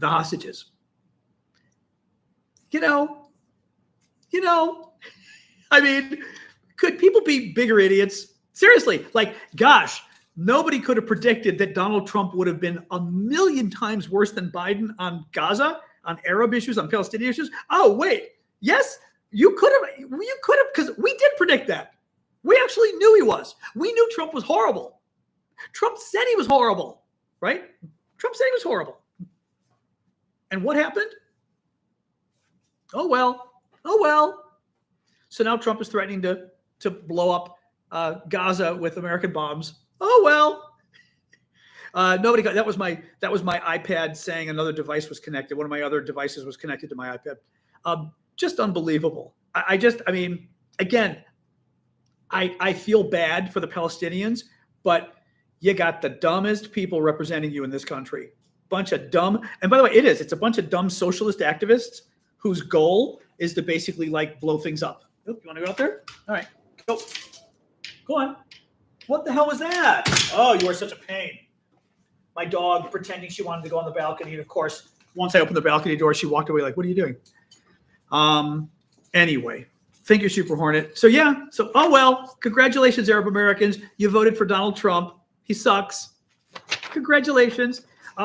hostages. You know, I mean, could people be bigger idiots? Seriously, like, gosh, nobody could have predicted that Donald Trump would have been a million times worse than Biden on Gaza, on Arab issues, on Palestinian issues. Oh, wait. Yes, you could have, because we did predict that. We actually knew he was. We knew Trump was horrible. Trump said he was horrible, right? Trump said he was horrible. And what happened? Oh, well. So now Trump is threatening to blow up Gaza with American bombs. Oh, well. Nobody got that was my iPad saying another device was connected. One of my other devices was connected to my iPad. Just unbelievable. I mean, again, I feel bad for the Palestinians, but you got the dumbest people representing you in this country. Bunch of dumb, and by the way, it's a bunch of dumb socialist activists whose goal is to basically like blow things up. Oh, you want to go out there? All right, go on. What the hell was that? Oh, you are such a pain. My dog pretending she wanted to go on the balcony, and of course, once I opened the balcony door, she walked away like, "What are you doing?" Anyway, thank you, Super Hornet. So yeah, oh well, congratulations, Arab Americans. You voted for Donald Trump. He sucks. Congratulations.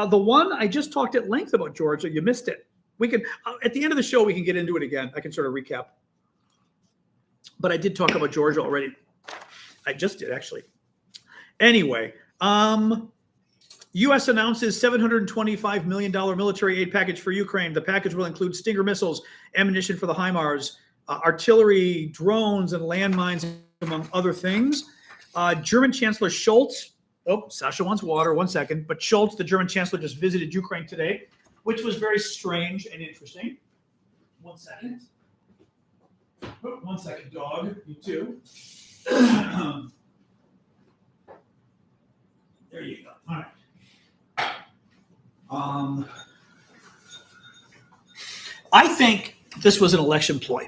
The one I just talked at length about Georgia, you missed it. We can at the end of the show we can get into it again. I can sort of recap. But I did talk about Georgia already. I just did actually. Anyway, U.S. announces $725 million military aid package for Ukraine. The package will include Stinger missiles, ammunition for the HIMARS, artillery, drones, and landmines, among other things. German Chancellor Scholz, Sasha wants water, 1 second, but Scholz, the German Chancellor, just visited Ukraine today, which was very strange and interesting. 1 second. 1 second, dog. You too. There you go. All right. I think this was an election ploy.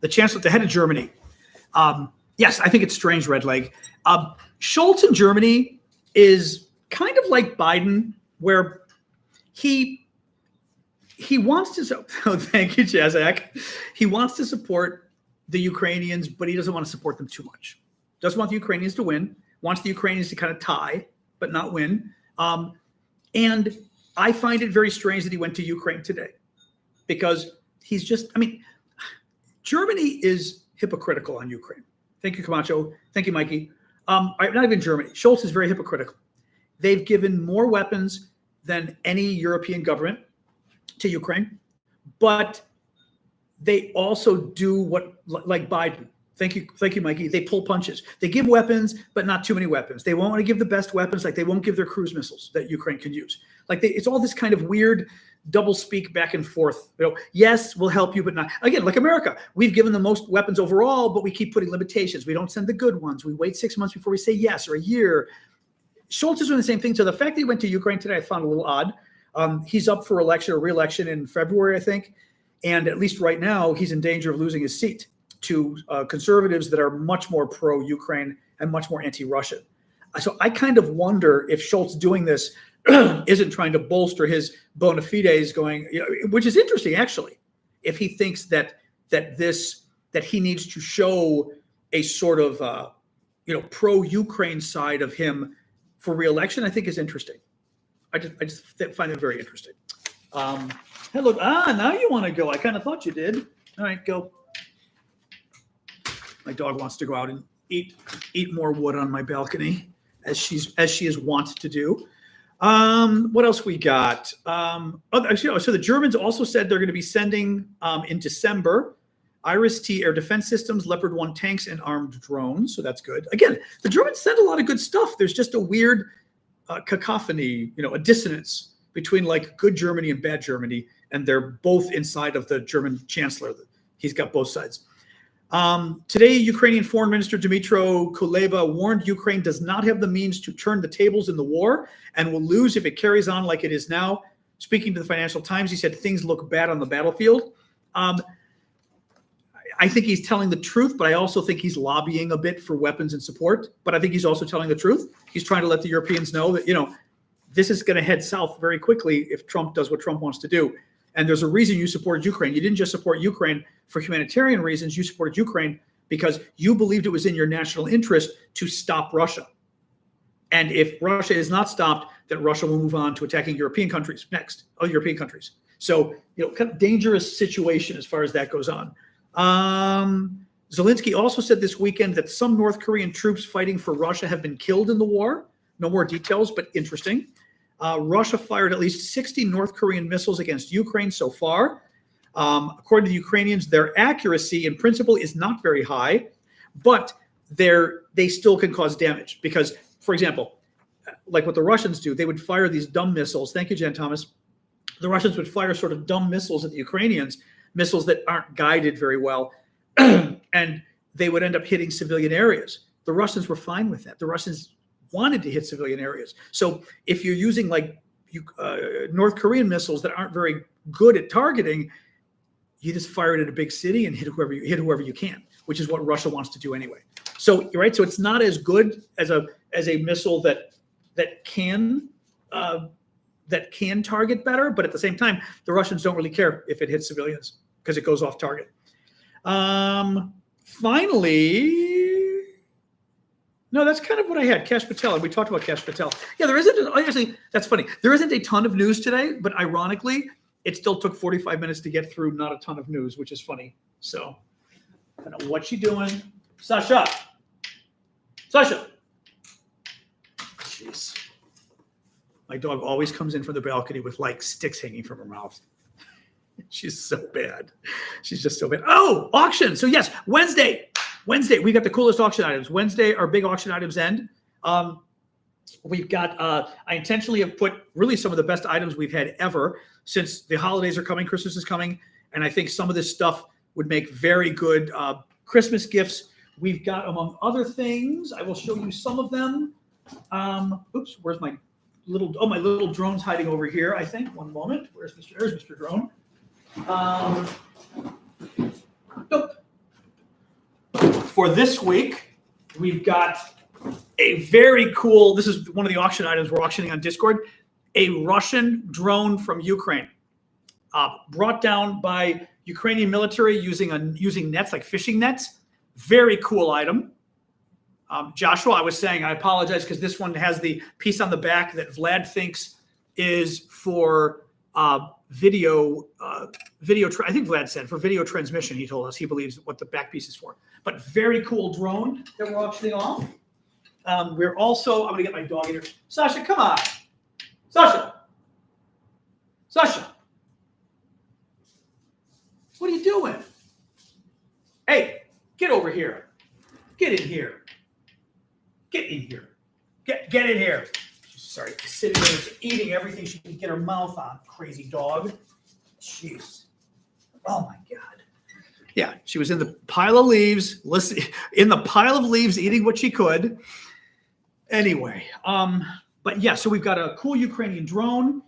The chancellor, the head of Germany. Yes, I think it's strange, Red Leg. Scholz in Germany is kind of like Biden, where he wants to. Oh, thank you, Jazak. He wants to support the Ukrainians, but he doesn't want to support them too much. Doesn't want the Ukrainians to win. Wants the Ukrainians to kind of tie, but not win. And I find it very strange that he went to Ukraine today, because he's just. I mean, Germany is hypocritical on Ukraine. Thank you, Camacho. Thank you, Mikey. Not even Germany. Scholz is very hypocritical. They've given more weapons than any European government to Ukraine, but they also do what, like Biden. Thank you, Mikey. They pull punches. They give weapons, but not too many weapons. They won't want to give the best weapons, like they won't give their cruise missiles that Ukraine can use. Like it's all this kind of weird double speak back and forth. Yes, we'll help you, but not. Again, like America, we've given the most weapons overall, but we keep putting limitations. We don't send the good ones. We wait 6 months before we say yes, or a year. Scholz is doing the same thing. So the fact that he went to Ukraine today, I found a little odd. He's up for election or re-election in February, I think. And at least right now, he's in danger of losing his seat to conservatives that are much more pro-Ukraine and much more anti-Russian. So I kind of wonder if Scholz doing this isn't trying to bolster his bona fides, going, which is interesting actually. If he thinks that he needs to show a sort of pro-Ukraine side of him for re-election, I think is interesting. I just find it very interesting. Hello. Now you want to go? I kind of thought you did. All right, go. My dog wants to go out and eat more wood on my balcony, as she is wont to do. What else we got? So the Germans also said they're going to be sending in December Iris-T air defense systems, Leopard 1 tanks, and armed drones. So that's good. Again, the Germans send a lot of good stuff. There's just a weird cacophony, a dissonance between like good Germany and bad Germany, and they're both inside of the German chancellor. He's got both sides. Today, Ukrainian Foreign Minister Dmytro Kuleba warned Ukraine does not have the means to turn the tables in the war and will lose if it carries on like it is now. Speaking to the Financial Times, he said things look bad on the battlefield. I think he's telling the truth, but I also think he's lobbying a bit for weapons and support. But I think he's also telling the truth. He's trying to let the Europeans know that, this is going to head south very quickly if Trump does what Trump wants to do. And there's a reason you supported Ukraine. You didn't just support Ukraine for humanitarian reasons. You supported Ukraine because you believed it was in your national interest to stop Russia. And if Russia is not stopped, then Russia will move on to attacking European countries next, other European countries. So, kind of dangerous situation as far as that goes on. Zelensky also said this weekend that some North Korean troops fighting for Russia have been killed in the war. No more details, but interesting. Russia fired at least 60 North Korean missiles against Ukraine so far. According to the Ukrainians, their accuracy in principle is not very high, but they still can cause damage because, for example, like what the Russians do, they would fire these dumb missiles. Thank you, Jan Thomas. The Russians would fire sort of dumb missiles at the Ukrainians, missiles that aren't guided very well, and they would end up hitting civilian areas. The Russians were fine with that. The Russians wanted to hit civilian areas. So if you're using like North Korean missiles that aren't very good at targeting, you just fire it at a big city and hit whoever you can, which is what Russia wants to do anyway. So you're right. So it's not as good as a missile that can target better, but at the same time, the Russians don't really care if it hits civilians because it goes off target. Finally, no, that's kind of what I had. Kash Patel. We talked about Kash Patel. Yeah, there isn't. Actually, that's funny. There isn't a ton of news today, but ironically, it still took 45 minutes to get through not a ton of news, which is funny. So, I don't know what you doing, Sasha. Sasha. Jeez. My dog always comes in from the balcony with like sticks hanging from her mouth. She's so bad. She's just so bad. Oh, auction. So yes, Wednesday, we got the coolest auction items. Wednesday, our big auction items end. We've got, I intentionally have put really some of the best items we've had ever since the holidays are coming, Christmas is coming. And I think some of this stuff would make very good Christmas gifts. We've got, among other things, I will show you some of them. Oops, where's my little drone's hiding over here, I think. One moment. There's Mr. Drone. Nope. For this week, we've got a very cool, this is one of the auction items we're auctioning on Discord, a Russian drone from Ukraine, brought down by Ukrainian military using nets, like fishing nets. Very cool item. Joshua, I was saying, I apologize because this one has the piece on the back that Vlad thinks is for video. I think Vlad said for video transmission. He told us he believes what the back piece is for. But very cool drone that we're auctioning off. We're also, I'm going to get my dog in here. Sasha, come on. Sasha. What are you doing? Hey, get over here. Get in here. Get in here. Get in here. Sorry, sitting there just eating everything she can get her mouth on. Crazy dog. Jeez. Oh my God. Yeah, she was in the pile of leaves, eating what she could. Anyway, but yeah, so we've got a cool Ukrainian drone,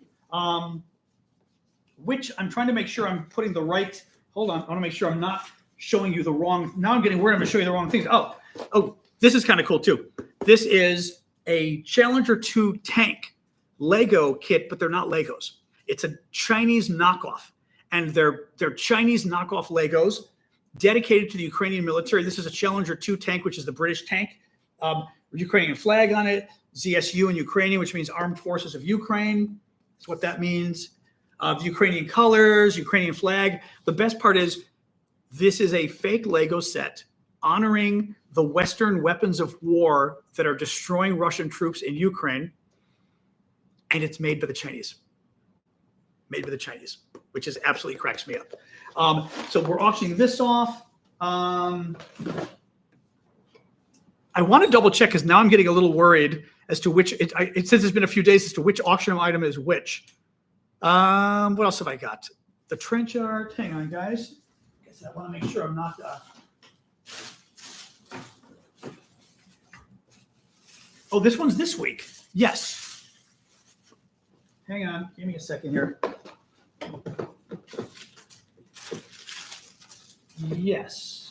which I'm trying to make sure I'm putting the right. Hold on, I want to make sure I'm not showing you the wrong. Now I'm getting worried. I'm going to show you the wrong things. Oh, this is kind of cool too. This is a Challenger 2 tank Lego kit, but they're not Legos. It's a Chinese knockoff, and they're Chinese knockoff Legos dedicated to the Ukrainian military. This is a Challenger 2 tank, which is the British tank. Ukrainian flag on it, ZSU in Ukrainian, which means Armed Forces of Ukraine. That's what that means. The Ukrainian colors, Ukrainian flag. The best part is this is a fake Lego set honoring the Western weapons of war that are destroying Russian troops in Ukraine. And it's made by the Chinese. Made by the Chinese, which is absolutely cracks me up. So we're auctioning this off. I want to double check because now I'm getting a little worried as to which it says it's been a few days as to which auction item is which. What else have I got? The trench art. Hang on, guys. I guess I want to make sure I'm not. Oh, this one's this week. Yes. Hang on. Give me a second here. Yes.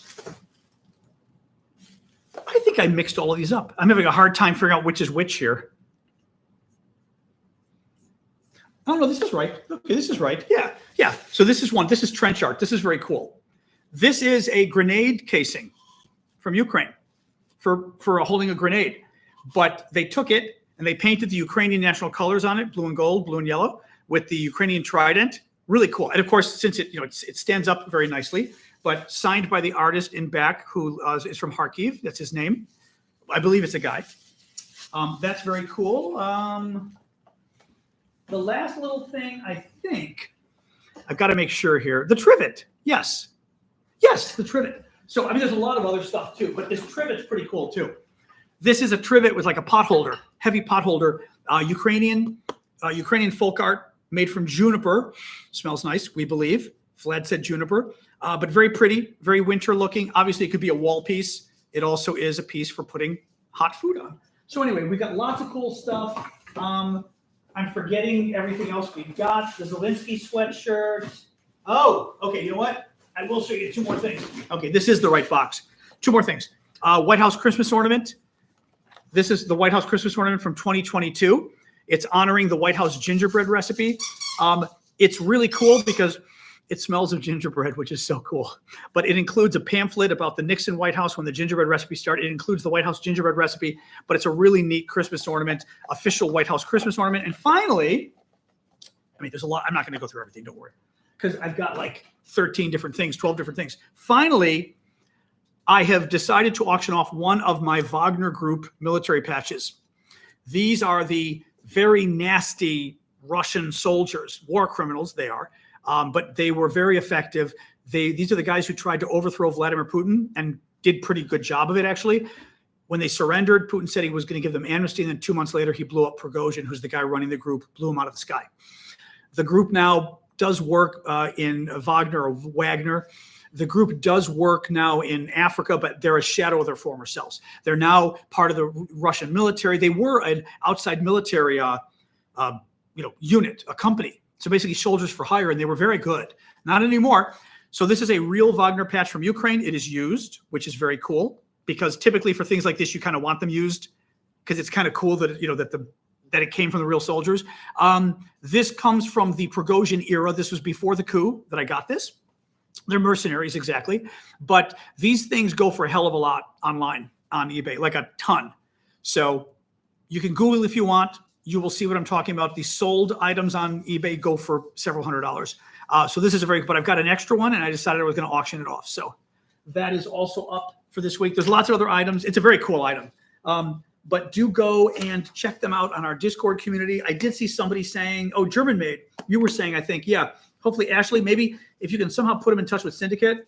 I think I mixed all of these up. I'm having a hard time figuring out which is which here. Oh, no, this is right. Okay, this is right. Yeah, yeah. So this is one. This is trench art. This is very cool. This is a grenade casing from Ukraine for holding a grenade. But they took it and they painted the Ukrainian national colors on it, blue and gold, blue and yellow, with the Ukrainian trident. Really cool. And of course, since it stands up very nicely, but signed by the artist in back who is from Kharkiv. That's his name. I believe it's a guy. That's very cool. The last little thing, I think, I've got to make sure here. The trivet. Yes. Yes, the trivet. So, I mean, there's a lot of other stuff too, but this trivet's pretty cool too. This is a trivet with like a pot holder, heavy pot holder, Ukrainian folk art made from juniper. Smells nice, we believe. Vlad said juniper, but very pretty, very winter looking. Obviously, it could be a wall piece. It also is a piece for putting hot food on. So anyway, we've got lots of cool stuff. I'm forgetting everything else we've got. The Zelensky sweatshirt. Oh, okay, you know what? I will show you two more things. Okay, this is the right box. Two more things. White House Christmas ornament. This is the White House Christmas ornament from 2022. It's honoring the White House gingerbread recipe. It's really cool because it smells of gingerbread, which is so cool. But it includes a pamphlet about the Nixon White House when the gingerbread recipe started. It includes the White House gingerbread recipe, but it's a really neat Christmas ornament, official White House Christmas ornament. And finally, I mean, there's a lot. I'm not going to go through everything, don't worry, because I've got like 13 different things, 12 different things. Finally, I have decided to auction off one of my Wagner Group military patches. These are the very nasty Russian soldiers, war criminals they are, but they were very effective. These are the guys who tried to overthrow Vladimir Putin and did pretty good job of it, actually. When they surrendered, Putin said he was going to give them amnesty, and then 2 months later, he blew up Prigozhin, who's the guy running the group, blew him out of the sky. The group now does work in Wagner. The group does work now in Africa, but they're a shadow of their former selves. They're now part of the Russian military. They were an outside military, unit, a company. So basically, soldiers for hire, and they were very good. Not anymore. So this is a real Wagner patch from Ukraine. It is used, which is very cool, because typically for things like this, you kind of want them used because it's kind of cool that that it came from the real soldiers. This comes from the Prigozhin era. This was before the coup that I got this. They're mercenaries, exactly. But these things go for a hell of a lot online on eBay, like a ton. So you can Google if you want. You will see what I'm talking about. These sold items on eBay go for several $100s. So this is but I've got an extra one, and I decided I was going to auction it off. So that is also up for this week. There's lots of other items. It's a very cool item. But do go and check them out on our Discord community. I did see somebody saying, oh, German made. You were saying, I think, yeah. Hopefully, Ashley, maybe if you can somehow put him in touch with Syndicate.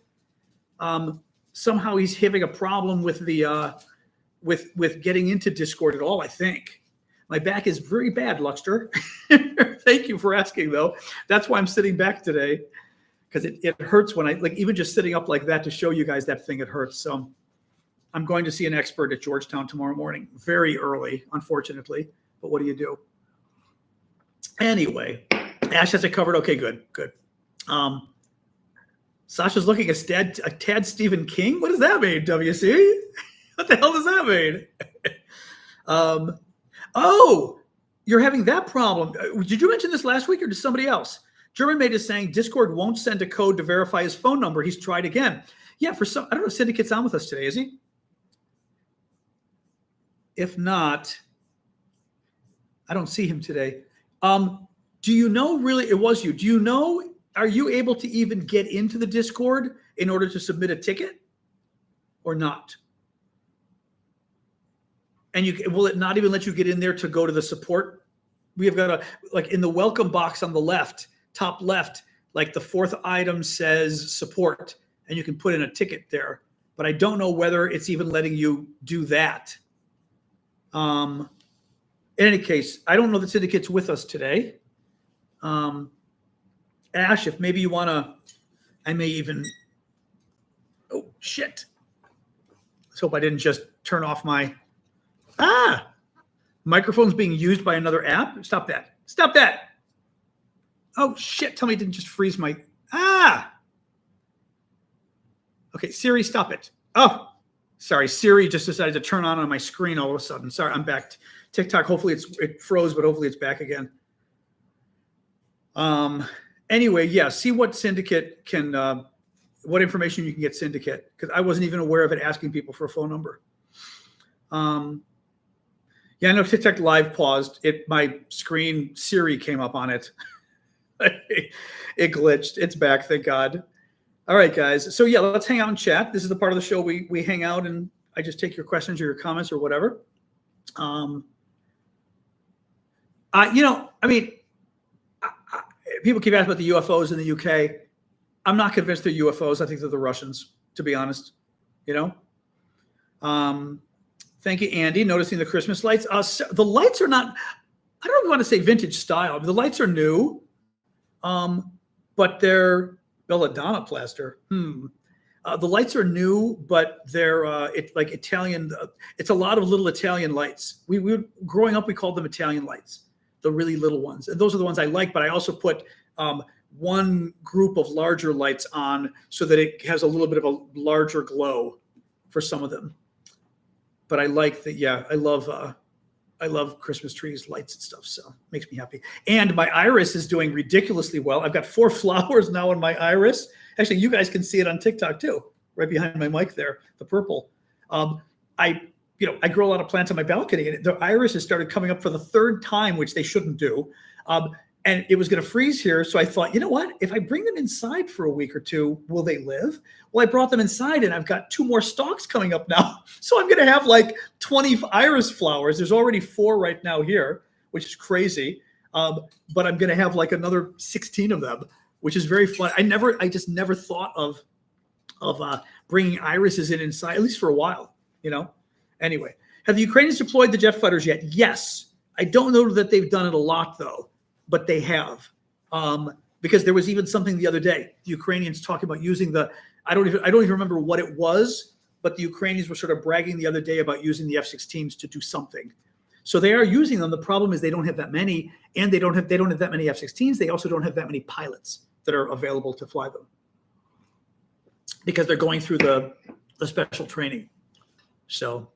Somehow he's having a problem with the with getting into Discord at all, I think. My back is very bad, Luxter. Thank you for asking, though. That's why I'm sitting back today, because it hurts when even just sitting up like that to show you guys that thing, it hurts. So I'm going to see an expert at Georgetown tomorrow morning, very early, unfortunately. But what do you do? Anyway. Ash has it covered. Okay, good. Sasha's looking at a Tad Stephen King. What does that mean, WC? What the hell does that mean? Oh, you're having that problem. Did you mention this last week or to somebody else? German Mate is saying Discord won't send a code to verify his phone number. He's tried again. Yeah, I don't know if Syndicate's on with us today, is he? If not, I don't see him today. Do you know, really, it was you. Do you know, are you able to even get into the Discord in order to submit a ticket or not? And will it not even let you get in there to go to the support? We have got in the welcome box on the left, top left, like the fourth item says support. and you can put in a ticket there. But I don't know whether it's even letting you do that. In any case, I don't know that Syndicate's with us today. Ash, if maybe you want to, I may even, oh, shit. Let's hope I didn't just turn off my, microphone's being used by another app. Stop that. Stop that. Oh, shit. Tell me it didn't just freeze my, Okay, Siri, stop it. Oh, sorry. Siri just decided to turn on my screen all of a sudden. Sorry, I'm back. TikTok, hopefully it froze, but hopefully it's back again. Anyway, yeah, see what Syndicate can, what information you can get Syndicate, because I wasn't even aware of it asking people for a phone number. Yeah, I know TikTok live paused. My screen, Siri came up on it. It glitched. It's back, thank God. All right, guys. So yeah, let's hang out and chat. This is the part of the show we hang out and I just take your questions or your comments or whatever. People keep asking about the UFOs in the UK. I'm not convinced they're UFOs. I think they're the Russians, to be honest. Thank you, Andy. Noticing the Christmas lights. The lights are not, I don't know if you want to say vintage style. The lights are new, but they're belladonna plaster. The lights are new, but they're it's like Italian. It's a lot of little Italian lights. We growing up, we called them Italian lights, the really little ones. And those are the ones I like, but I also put one group of larger lights on so that it has a little bit of a larger glow for some of them. But I like that. Yeah, I love Christmas trees, lights and stuff. So it makes me happy. And my iris is doing ridiculously well. I've got 4 flowers now in my iris. Actually, you guys can see it on TikTok too, right behind my mic there, the purple. I grow a lot of plants on my balcony, and the iris has started coming up for the 3rd time, which they shouldn't do. And it was going to freeze here. So I thought, you know what? If I bring them inside for a week or 2, will they live? Well, I brought them inside and I've got 2 more stalks coming up now. So I'm going to have like 20 iris flowers. There's already 4 right now here, which is crazy. But I'm going to have like another 16 of them, which is very fun. I just never thought of bringing irises inside, at least for a while, Anyway, have the Ukrainians deployed the jet fighters yet? Yes. I don't know that they've done it a lot though, but they have. Because there was even something the other day, the Ukrainians talking about using I don't even remember what it was, but the Ukrainians were sort of bragging the other day about using the F-16s to do something. So they are using them. The problem is they don't have that many, and they don't have that many F-16s. They also don't have that many pilots that are available to fly them because they're going through the special training. So,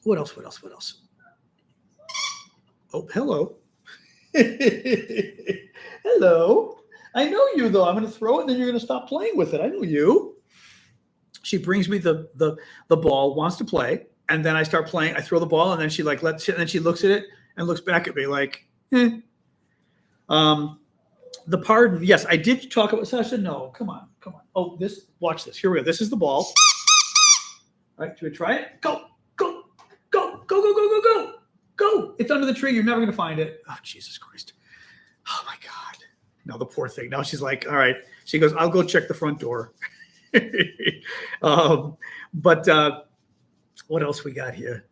what else? Oh, hello. Hello. I know you though. I'm going to throw it and then you're going to stop playing with it. I know you. She brings me the ball, wants to play, and then I start playing. I throw the ball and then she lets it, and then she looks at it and looks back at me like, eh. The pardon. Yes, I did talk about Sasha. No, come on. Oh, watch this. Here we go. This is the ball. All right, should we try it? Go. It's under the tree. You're never going to find it. Oh, Jesus Christ. Oh, my God. No, the poor thing. Now she's like, all right. She goes, I'll go check the front door. But what else we got here?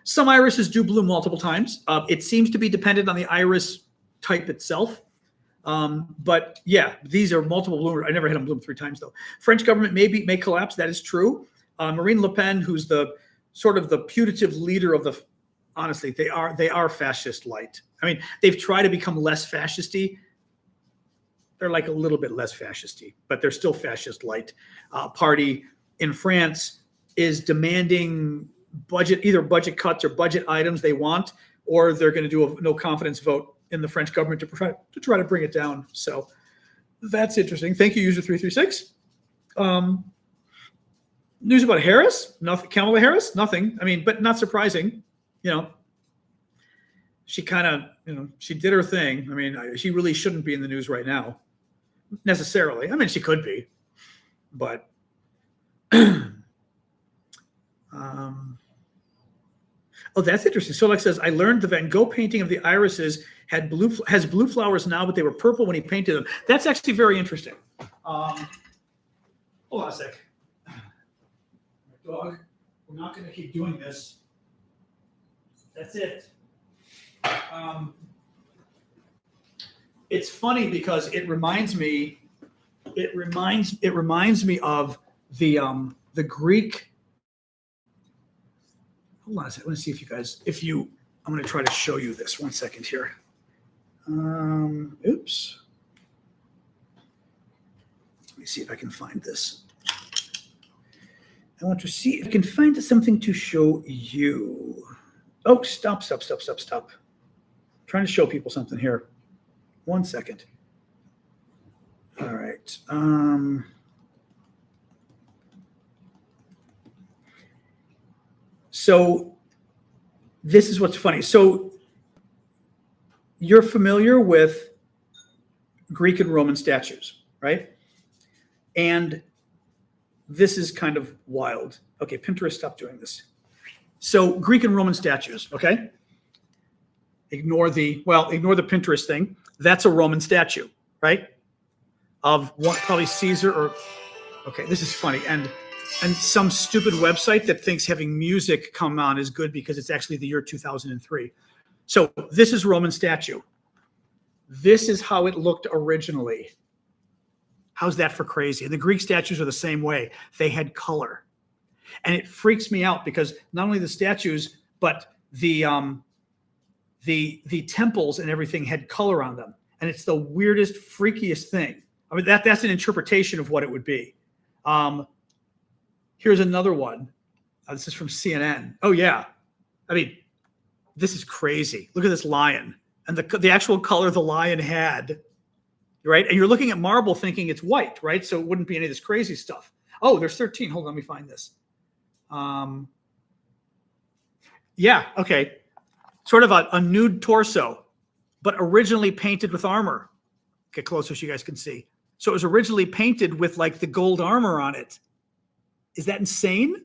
Some irises do bloom multiple times. It seems to be dependent on the iris type itself. But yeah, these are multiple bloomers. I never had them bloom 3 times though. French government may collapse. That is true. Marine Le Pen, who's the sort of the putative leader of honestly, they are fascist light. I mean, they've tried to become less fascisty. They're like a little bit less fascisty, but they're still fascist light. Party in France is demanding either budget cuts or budget items they want, or they're going to do a no confidence vote in the French government to try to bring it down. So that's interesting. Thank you, user 336. News about Harris? Nothing. Kamala Harris? Nothing. I mean, but not surprising. She kind of, she did her thing. I mean, she really shouldn't be in the news right now, necessarily. I mean, she could be, but Oh, that's interesting. Solek says, I learned the Van Gogh painting of the irises has blue flowers now, but they were purple when he painted them. That's actually very interesting. Hold on a sec. Dog, we're not going to keep doing this. That's it. It's funny because it reminds me of the Greek. Hold on a second. Let me see I'm going to try to show you this. 1 second here. Oops. Let me see if I can find this. I want to see if I can find something to show you. Oh, stop. I'm trying to show people something here. 1 second. All right. So this is what's funny. So you're familiar with Greek and Roman statues, right? And this is kind of wild. Okay, Pinterest, stop doing this. So Greek and Roman statues, okay? Ignore the Pinterest thing. That's a Roman statue, right? Of one, probably Caesar or, okay, this is funny. And some stupid website that thinks having music come on is good because it's actually the year 2003. So this is Roman statue. This is how it looked originally. How's that for crazy? And the Greek statues are the same way. They had color. And it freaks me out because not only the statues, but the temples and everything had color on them. And it's the weirdest, freakiest thing. I mean, that's an interpretation of what it would be. Here's another one. This is from CNN. Oh, yeah. I mean, this is crazy. Look at this lion and the actual color the lion had, right? And you're looking at marble thinking it's white, right? So it wouldn't be any of this crazy stuff. Oh, there's 13. Hold on, let me find this. Yeah, okay. Sort of a nude torso, but originally painted with armor. Get closer so you guys can see. So it was originally painted with like the gold armor on it. Is that insane?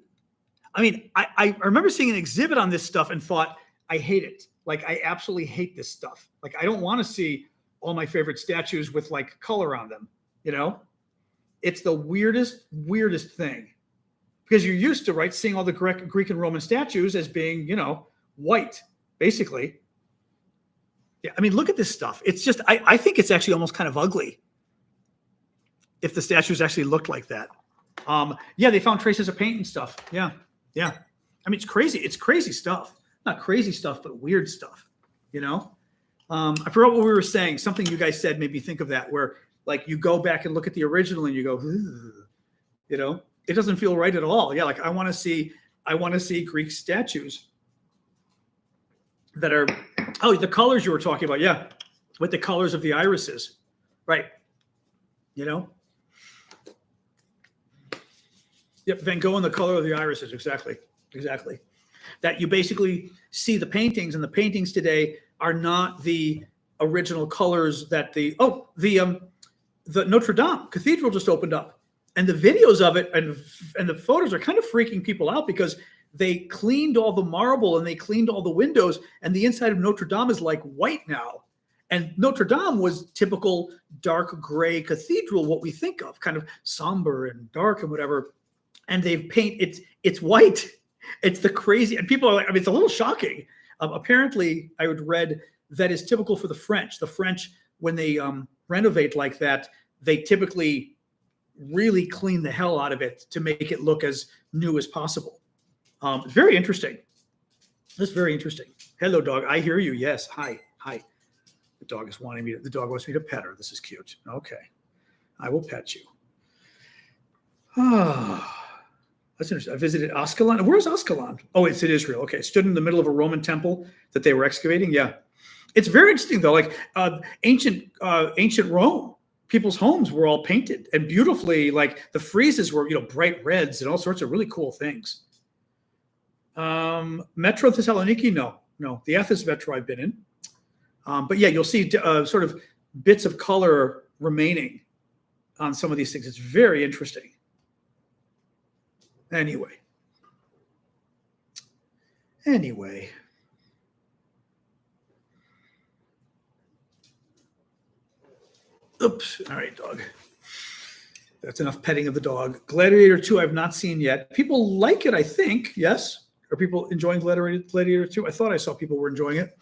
I mean, I remember seeing an exhibit on this stuff and thought, I hate it. Like, I absolutely hate this stuff. Like, I don't want to see all my favorite statues with like color on them, you know? It's the weirdest thing. Because you're used to, right, seeing all the Greek and Roman statues as being, you know, white, basically. Yeah, I mean, look at this stuff. It's just, I think it's actually almost kind of ugly if the statues actually looked like that. Yeah, they found traces of paint and stuff. Yeah. I mean, it's crazy. It's crazy stuff. Not crazy stuff, but weird stuff, you know? I forgot what we were saying. Something you guys said made me think of that, where like you go back and look at the original and you go, you know, it doesn't feel right at all. Yeah, like I want to see Greek statues that are, oh, the colors you were talking about, yeah, with the colors of the irises, right? You know? Yep, Van Gogh and the color of the irises, exactly. That you basically see the paintings, and the paintings today are not the original colors that the Notre Dame Cathedral just opened up. And the videos of it and the photos are kind of freaking people out because they cleaned all the marble and they cleaned all the windows, and the inside of Notre Dame is like white now. And Notre Dame was typical dark gray cathedral, what we think of, kind of somber and dark and whatever. And they've it's white. It's the crazy, and people are like, I mean, it's a little shocking. Apparently, I had read that is typical for the French. The French, when they renovate like that, they typically really clean the hell out of it to make it look as new as possible. It's very interesting. That's very interesting. Hello, dog. I hear you. Yes. Hi. The dog wants me to pet her. This is cute. Okay. I will pet you. That's interesting. I visited Ascalon. Where's Ascalon? Oh, it's in Israel. Okay. Stood in the middle of a Roman temple that they were excavating. Yeah. It's very interesting though. Like ancient Rome, people's homes were all painted and beautifully, like the friezes were, bright reds and all sorts of really cool things. Metro Thessaloniki, no. The Athens Metro I've been in. But yeah, you'll see sort of bits of color remaining on some of these things. It's very interesting. Anyway, Anyway. Oops. All right, dog. That's enough petting of the dog. Gladiator 2, I've not seen yet. People like it, I think. Yes? Are people enjoying Gladiator 2? I thought I saw people were enjoying it.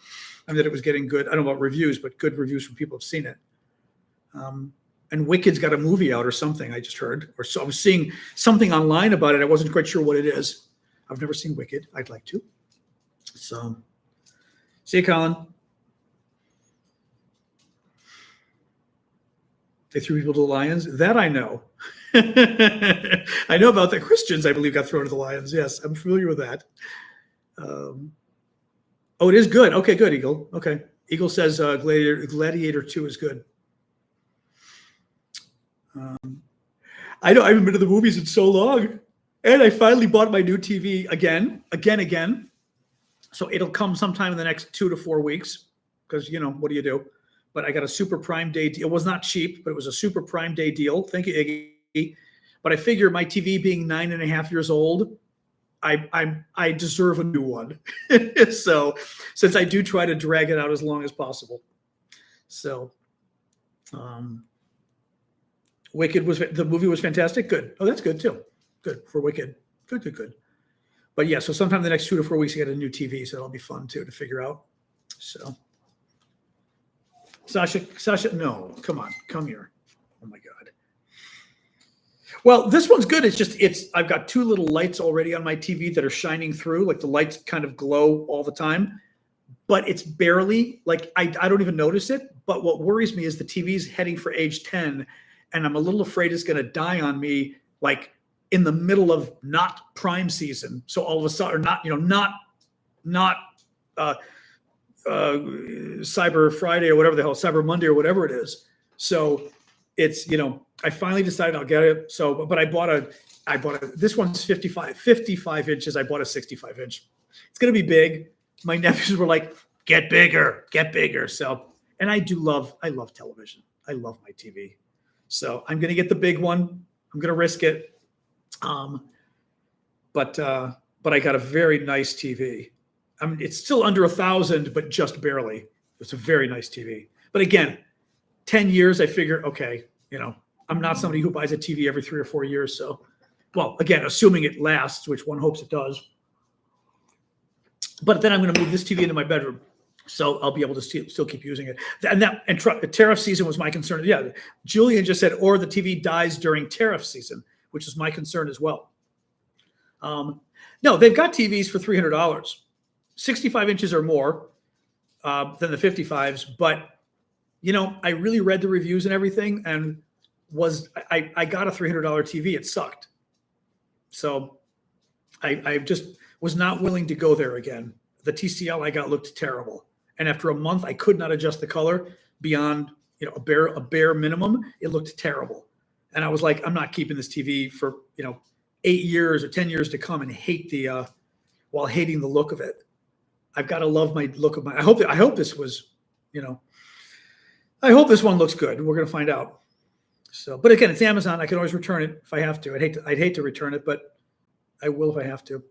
I mean, that it was getting good. I don't know about reviews, but good reviews from people who've seen it. And Wicked's got a movie out or something, I just heard. Or so I was seeing something online about it. I wasn't quite sure what it is. I've never seen Wicked. I'd like to. So, see you, Colin. They threw people to the lions. That I know. I know about the Christians, I believe, got thrown to the lions. Yes, I'm familiar with that. Oh, it is good. Okay, good, Eagle. Okay. Eagle says Gladiator 2 is good. I know I haven't been to the movies in so long. And I finally bought my new TV again. So it'll come sometime in the next 2 to 4 weeks because, what do you do? But I got a super prime day deal. It was not cheap, but it was a super prime day deal. Thank you, Iggy. But I figure my TV being 9.5 years old, I deserve a new one. So since I do try to drag it out as long as possible. So Wicked the movie was fantastic. Good. Oh, that's good too. Good for Wicked. Good. But yeah, so sometime in the next 2 to 4 weeks, I get a new TV, so that'll be fun too to figure out. So Sasha, no, come on, come here. Oh my God. Well, this one's good. I've got 2 little lights already on my TV that are shining through, like the lights kind of glow all the time, but it's barely like, I don't even notice it. But what worries me is the TV's heading for age 10, and I'm a little afraid it's going to die on me, like in the middle of not prime season. So all of a sudden, or not Cyber Friday or whatever the hell, Cyber Monday or whatever it is. So it's, I finally decided I'll get it. So, but I bought this one's 55 inches. I bought a 65 inch. It's going to be big. My nephews were like, get bigger. So, and I love television. I love my TV. So I'm going to get the big one. I'm going to risk it. But I got a very nice TV. I mean, it's still under 1,000, but just barely. It's a very nice TV. But again, 10 years, I figure, okay, I'm not somebody who buys a TV every 3 or 4 years. So, well, again, assuming it lasts, which one hopes it does. But then I'm going to move this TV into my bedroom, so I'll be able to still keep using it. And tariff season was my concern. Yeah, Julian just said, or the TV dies during tariff season, which is my concern as well. No, they've got TVs for $300. 65 inches or more than the 55s. But, I really read the reviews and everything and I got a $300 TV. It sucked. So I just was not willing to go there again. The TCL I got looked terrible. And after a month, I could not adjust the color beyond, a bare minimum. It looked terrible. And I was like, I'm not keeping this TV for, 8 years or 10 years to come and hate while hating the look of it. I've got to love my look of I hope this was, I hope this one looks good. We're going to find out. So, but again, it's Amazon. I can always return it if I have to. I'd hate to return it, but I will if I have to.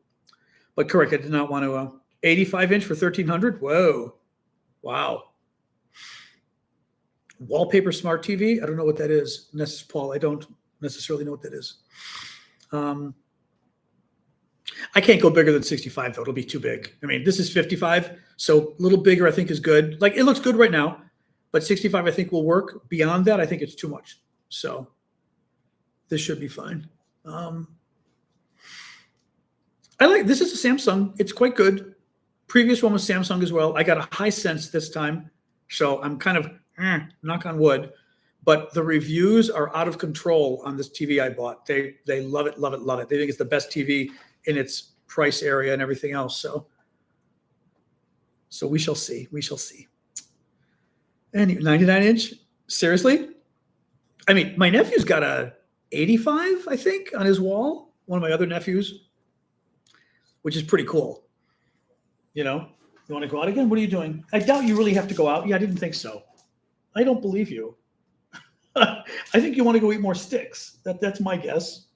But correct, I did not want to. 85 inch for $1,300. Whoa, wow. Wallpaper smart TV. I don't know what that is. Paul, I don't necessarily know what that is. I can't go bigger than 65 though. It'll be too big. I mean, this is 55, so a little bigger I think is good. Like it looks good right now, but 65 I think will work. Beyond that, I think it's too much. So this should be fine. This is a Samsung. It's quite good. Previous one was Samsung as well. I got a Hisense this time, so I'm kind of knock on wood. But the reviews are out of control on this TV I bought. They love it. They think it's the best TV in its price area and everything else. So we shall see. And 99 inch, seriously? I mean, my nephew's got a 85, I think, on his wall. One of my other nephews, which is pretty cool. You want to go out again? What are you doing? I doubt you really have to go out. Yeah, I didn't think so. I don't believe you. I think you want to go eat more sticks. That's my guess.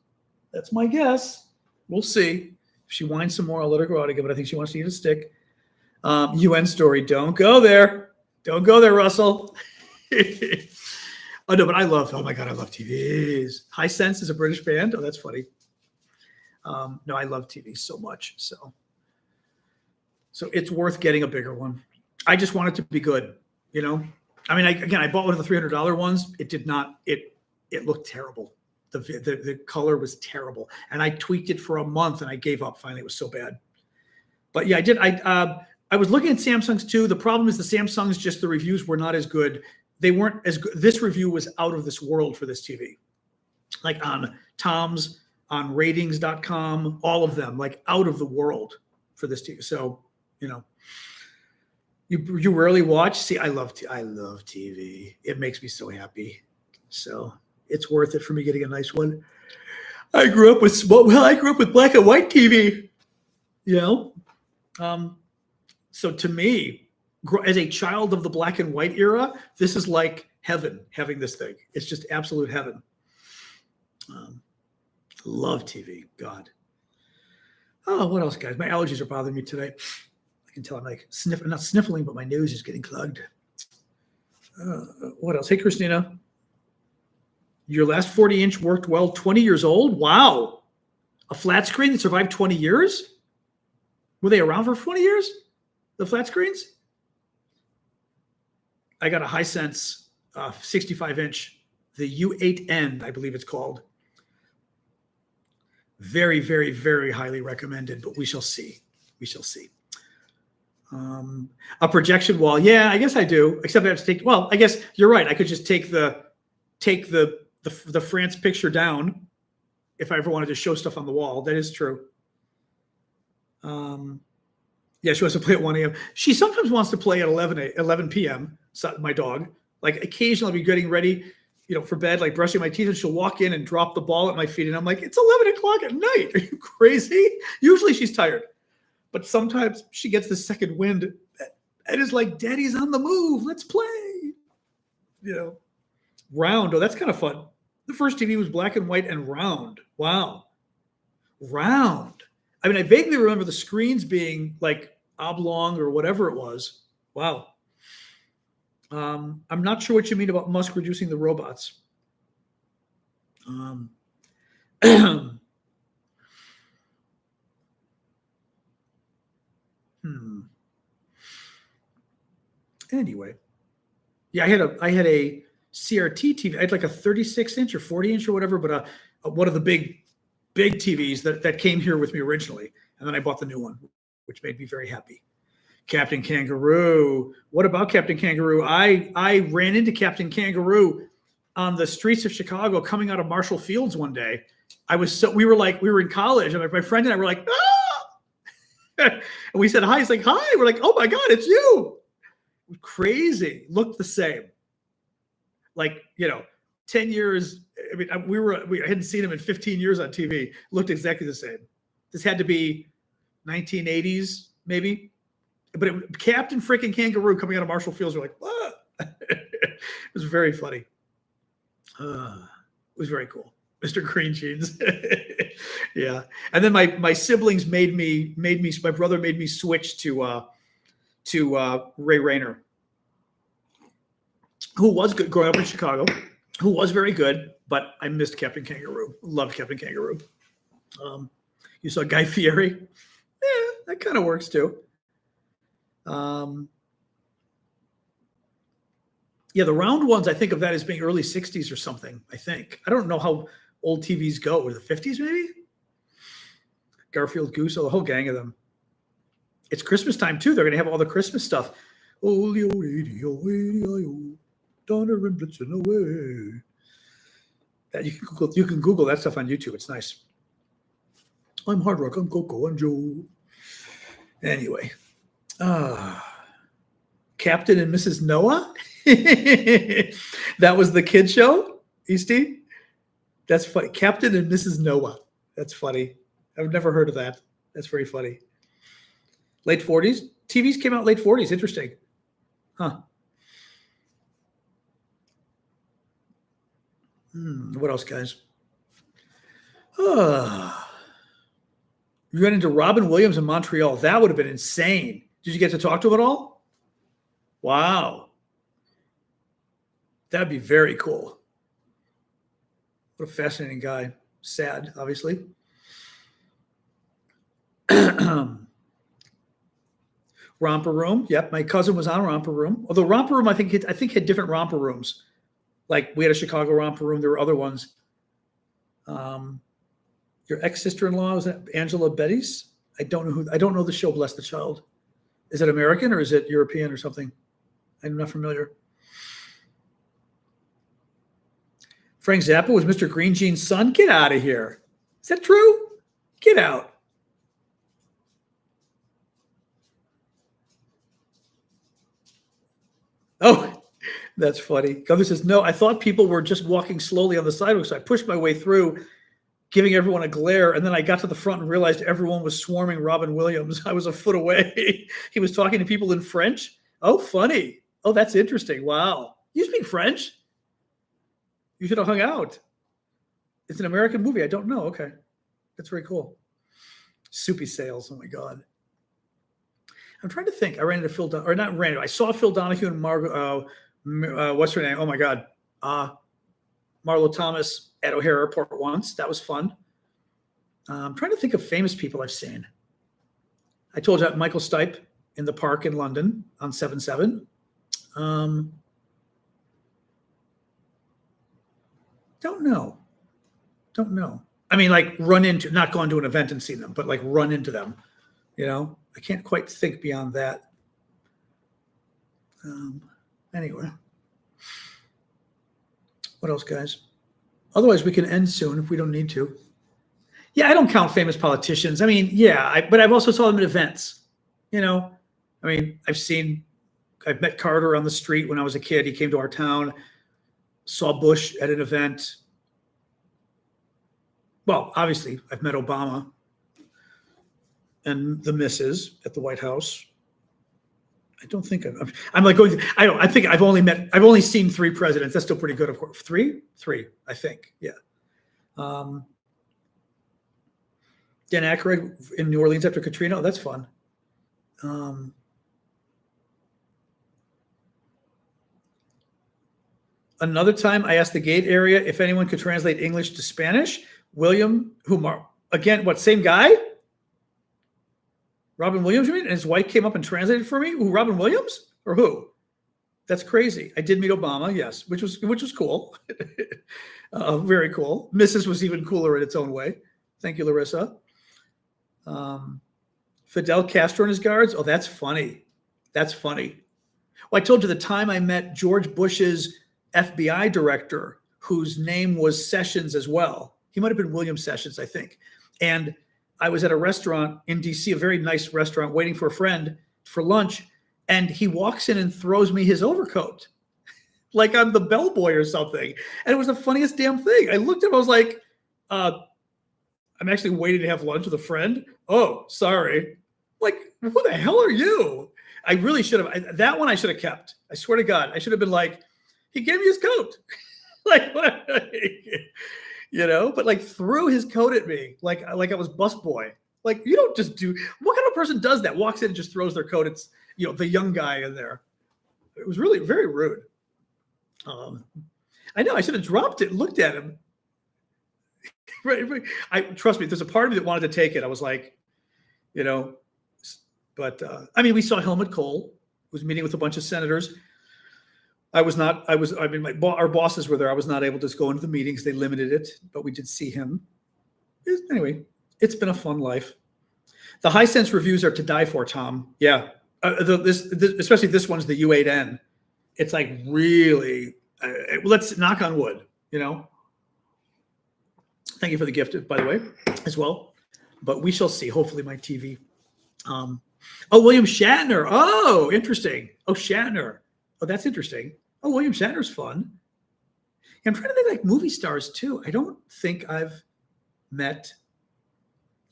We'll see. If she whines some more, I'll let her go out again, but I think she wants to eat a stick. UN story. Don't go there. Don't go there, Russell. Oh, no, but oh my God, I love TVs. High Sense is a British band. Oh, that's funny. No, I love TV so much. So it's worth getting a bigger one. I just want it to be good, you know? I mean, I bought one of the $300 ones. It did not, it looked terrible. The color was terrible. And I tweaked it for a month and I gave up finally. It was so bad. But yeah, I did. I was looking at Samsung's too. The problem is the Samsung's just the reviews were not as good. They weren't as good. This review was out of this world for this TV. Like on Tom's, on ratings.com, all of them, like out of the world for this TV. So, you know, you rarely watch. See, I love TV. It makes me so happy. So it's worth it for me getting a nice one. I grew up with black and white TV, you know? So to me, as a child of the black and white era, this is like heaven having this thing. It's just absolute heaven. Love TV. God. Oh, what else, guys? My allergies are bothering me today. I can tell I'm like I'm not sniffling, but my nose is getting clogged. What else? Hey, Christina. Your last 40-inch worked well, 20 years old? Wow. A flat screen that survived 20 years? Were they around for 20 years? The flat screens? I got a Hisense 65-inch, the U8N, I believe it's called. Very, very, very highly recommended, but we shall see. We shall see. A projection wall. Yeah, I guess I do. Except I have to take. Well, I guess you're right. I could just take the France picture down if I ever wanted to show stuff on the wall. That is true. Yeah, she wants to play at 1 a.m. She sometimes wants to play at 11 p.m. So my dog. Like occasionally I'll be getting ready, you know, for bed, like brushing my teeth, and she'll walk in and drop the ball at my feet. And I'm like, it's 11 o'clock at night. Are you crazy? Usually she's tired. But sometimes she gets the second wind and is like, Daddy's on the move. Let's play. You know, round. Oh, that's kind of fun. The first TV was black and white and round. Wow. Round. I mean, I vaguely remember the screens being like oblong or whatever it was. Wow. I'm not sure what you mean about Musk reducing the robots. Anyway, yeah, I had a CRT TV. I had like a 36-inch or 40-inch or whatever, but one of the big TVs that came here with me originally, and then I bought the new one, which made me very happy. Captain Kangaroo. What about Captain Kangaroo? I ran into Captain Kangaroo on the streets of Chicago coming out of Marshall Fields one day. We were in college, and my friend and I were like, ah! And we said hi. He's like, hi. We're like, oh my God, it's you. Crazy. Looked the same. Like, you know, 10 years. I mean, I hadn't seen him in 15 years on TV. Looked exactly the same. This had to be 1980s, maybe. But Captain freaking Kangaroo coming out of Marshall Fields, we're like, ah! It was very funny. It was very cool. Mr. Green Jeans. Yeah. And then my siblings my brother made me switch to Ray Rayner, who was good growing up in Chicago, who was very good, but I missed Captain Kangaroo. Loved Captain Kangaroo. You saw Guy Fieri? Yeah, that kind of works too. Yeah, the round ones, I think of that as being early 60s or something, I think. I don't know how old TVs go. Or the 50s, maybe? Garfield Goose, the whole gang of them. It's Christmas time, too. They're going to have all the Christmas stuff. Oh, the old radio, Donner and Blitzen away. That you can Google that stuff on YouTube. It's nice. I'm Hard Rock. I'm Coco. I'm Joe. Anyway. Captain and Mrs. Noah? That was the kid show, Easty? That's funny. Captain and Mrs. Noah. That's funny. I've never heard of that. That's very funny. Late 40s? TVs came out late 40s. Interesting. Huh. What else, guys? You ran into Robin Williams in Montreal. That would have been insane. Did you get to talk to him at all? Wow. That'd be very cool. What a fascinating guy. Sad, obviously. Romper Room. Yep, my cousin was on Romper Room. Although Romper Room, I think had different Romper Rooms. Like we had a Chicago Romper Room. There were other ones. Your ex-sister-in-law, was that Angela Betty's? I don't know the show Bless the Child. Is it American or is it European or something? I'm not familiar. Frank Zappa was Mr. Green Jean's son. Get out of here. Is that true? Get out. Oh, that's funny. Governor says, no, I thought people were just walking slowly on the sidewalk, so I pushed my way through, giving everyone a glare, and then I got to the front and realized everyone was swarming Robin Williams. I was a foot away. He was talking to people in French. Oh, funny. Oh, that's interesting. Wow. You speak French? You should have hung out. It's an American movie. I don't know. Okay. That's very cool. Soupy Sales. Oh, my God. I'm trying to think. I ran into Phil, or not ran into, I saw Phil Donahue and Margot, what's her name? Oh, my God. Marlo Thomas at O'Hare Airport once. That was fun. I'm trying to think of famous people I've seen. I told you Michael Stipe in the park in London on 7/7. Don't know. I mean, like not gone to an event and seen them, but like run into them. You know, I can't quite think beyond that. Anyway. What else, guys? Otherwise, we can end soon if we don't need to. Yeah, I don't count famous politicians. I mean, yeah, but I've also saw them at events. You know, I mean, I've met Carter on the street when I was a kid. He came to our town. Saw Bush at an event. Well, obviously, I've met Obama and the missus at the White House. I don't think I'm like going. I think I've only seen 3 presidents. That's still pretty good, of course. Three, I think. Yeah. Dan Aykroyd in New Orleans after Katrina. Oh, that's fun. Another time, I asked the gate area if anyone could translate English to Spanish. William, again, what, same guy? Robin Williams, you mean? And his wife came up and translated for me? Who, Robin Williams? Or who? That's crazy. I did meet Obama, yes, which was cool. Very cool. Mrs. was even cooler in its own way. Thank you, Larissa. Fidel Castro and his guards. Oh, that's funny. That's funny. Well, I told you the time I met George Bush's FBI director, whose name was Sessions as well. He might have been William Sessions, I think. And I was at a restaurant in DC, a very nice restaurant, waiting for a friend for lunch. And he walks in and throws me his overcoat, like I'm the bellboy or something. And it was the funniest damn thing. I looked at him, I was like, I'm actually waiting to have lunch with a friend. Oh, sorry. Like, who the hell are you? I really should have. That one I should have kept. I swear to God, I should have been like, he gave me his coat. Like, you know, but like threw his coat at me like I was busboy. Like, you don't just do. What kind of person does that? Walks in and just throws their coat. It's, you know, the young guy in there. It was really very rude. I know I should have dropped it and looked at him. Right. Trust me, there's a part of me that wanted to take it. I was like, you know, but I mean, we saw Helmut Kohl, who was meeting with a bunch of senators. Our bosses were there. I was not able to just go into the meetings. They limited it, but we did see him. Anyway, it's been a fun life. The high sense reviews are to die for, Tom. Yeah. Especially this one's the U8N. It's like really, let's knock on wood, you know. Thank you for the gift, by the way, as well. But we shall see. Hopefully my TV. William Shatner. Oh, interesting. Oh, Shatner. Oh, that's interesting. Oh, William Shatner's fun. I'm trying to think like movie stars too. I don't think I've met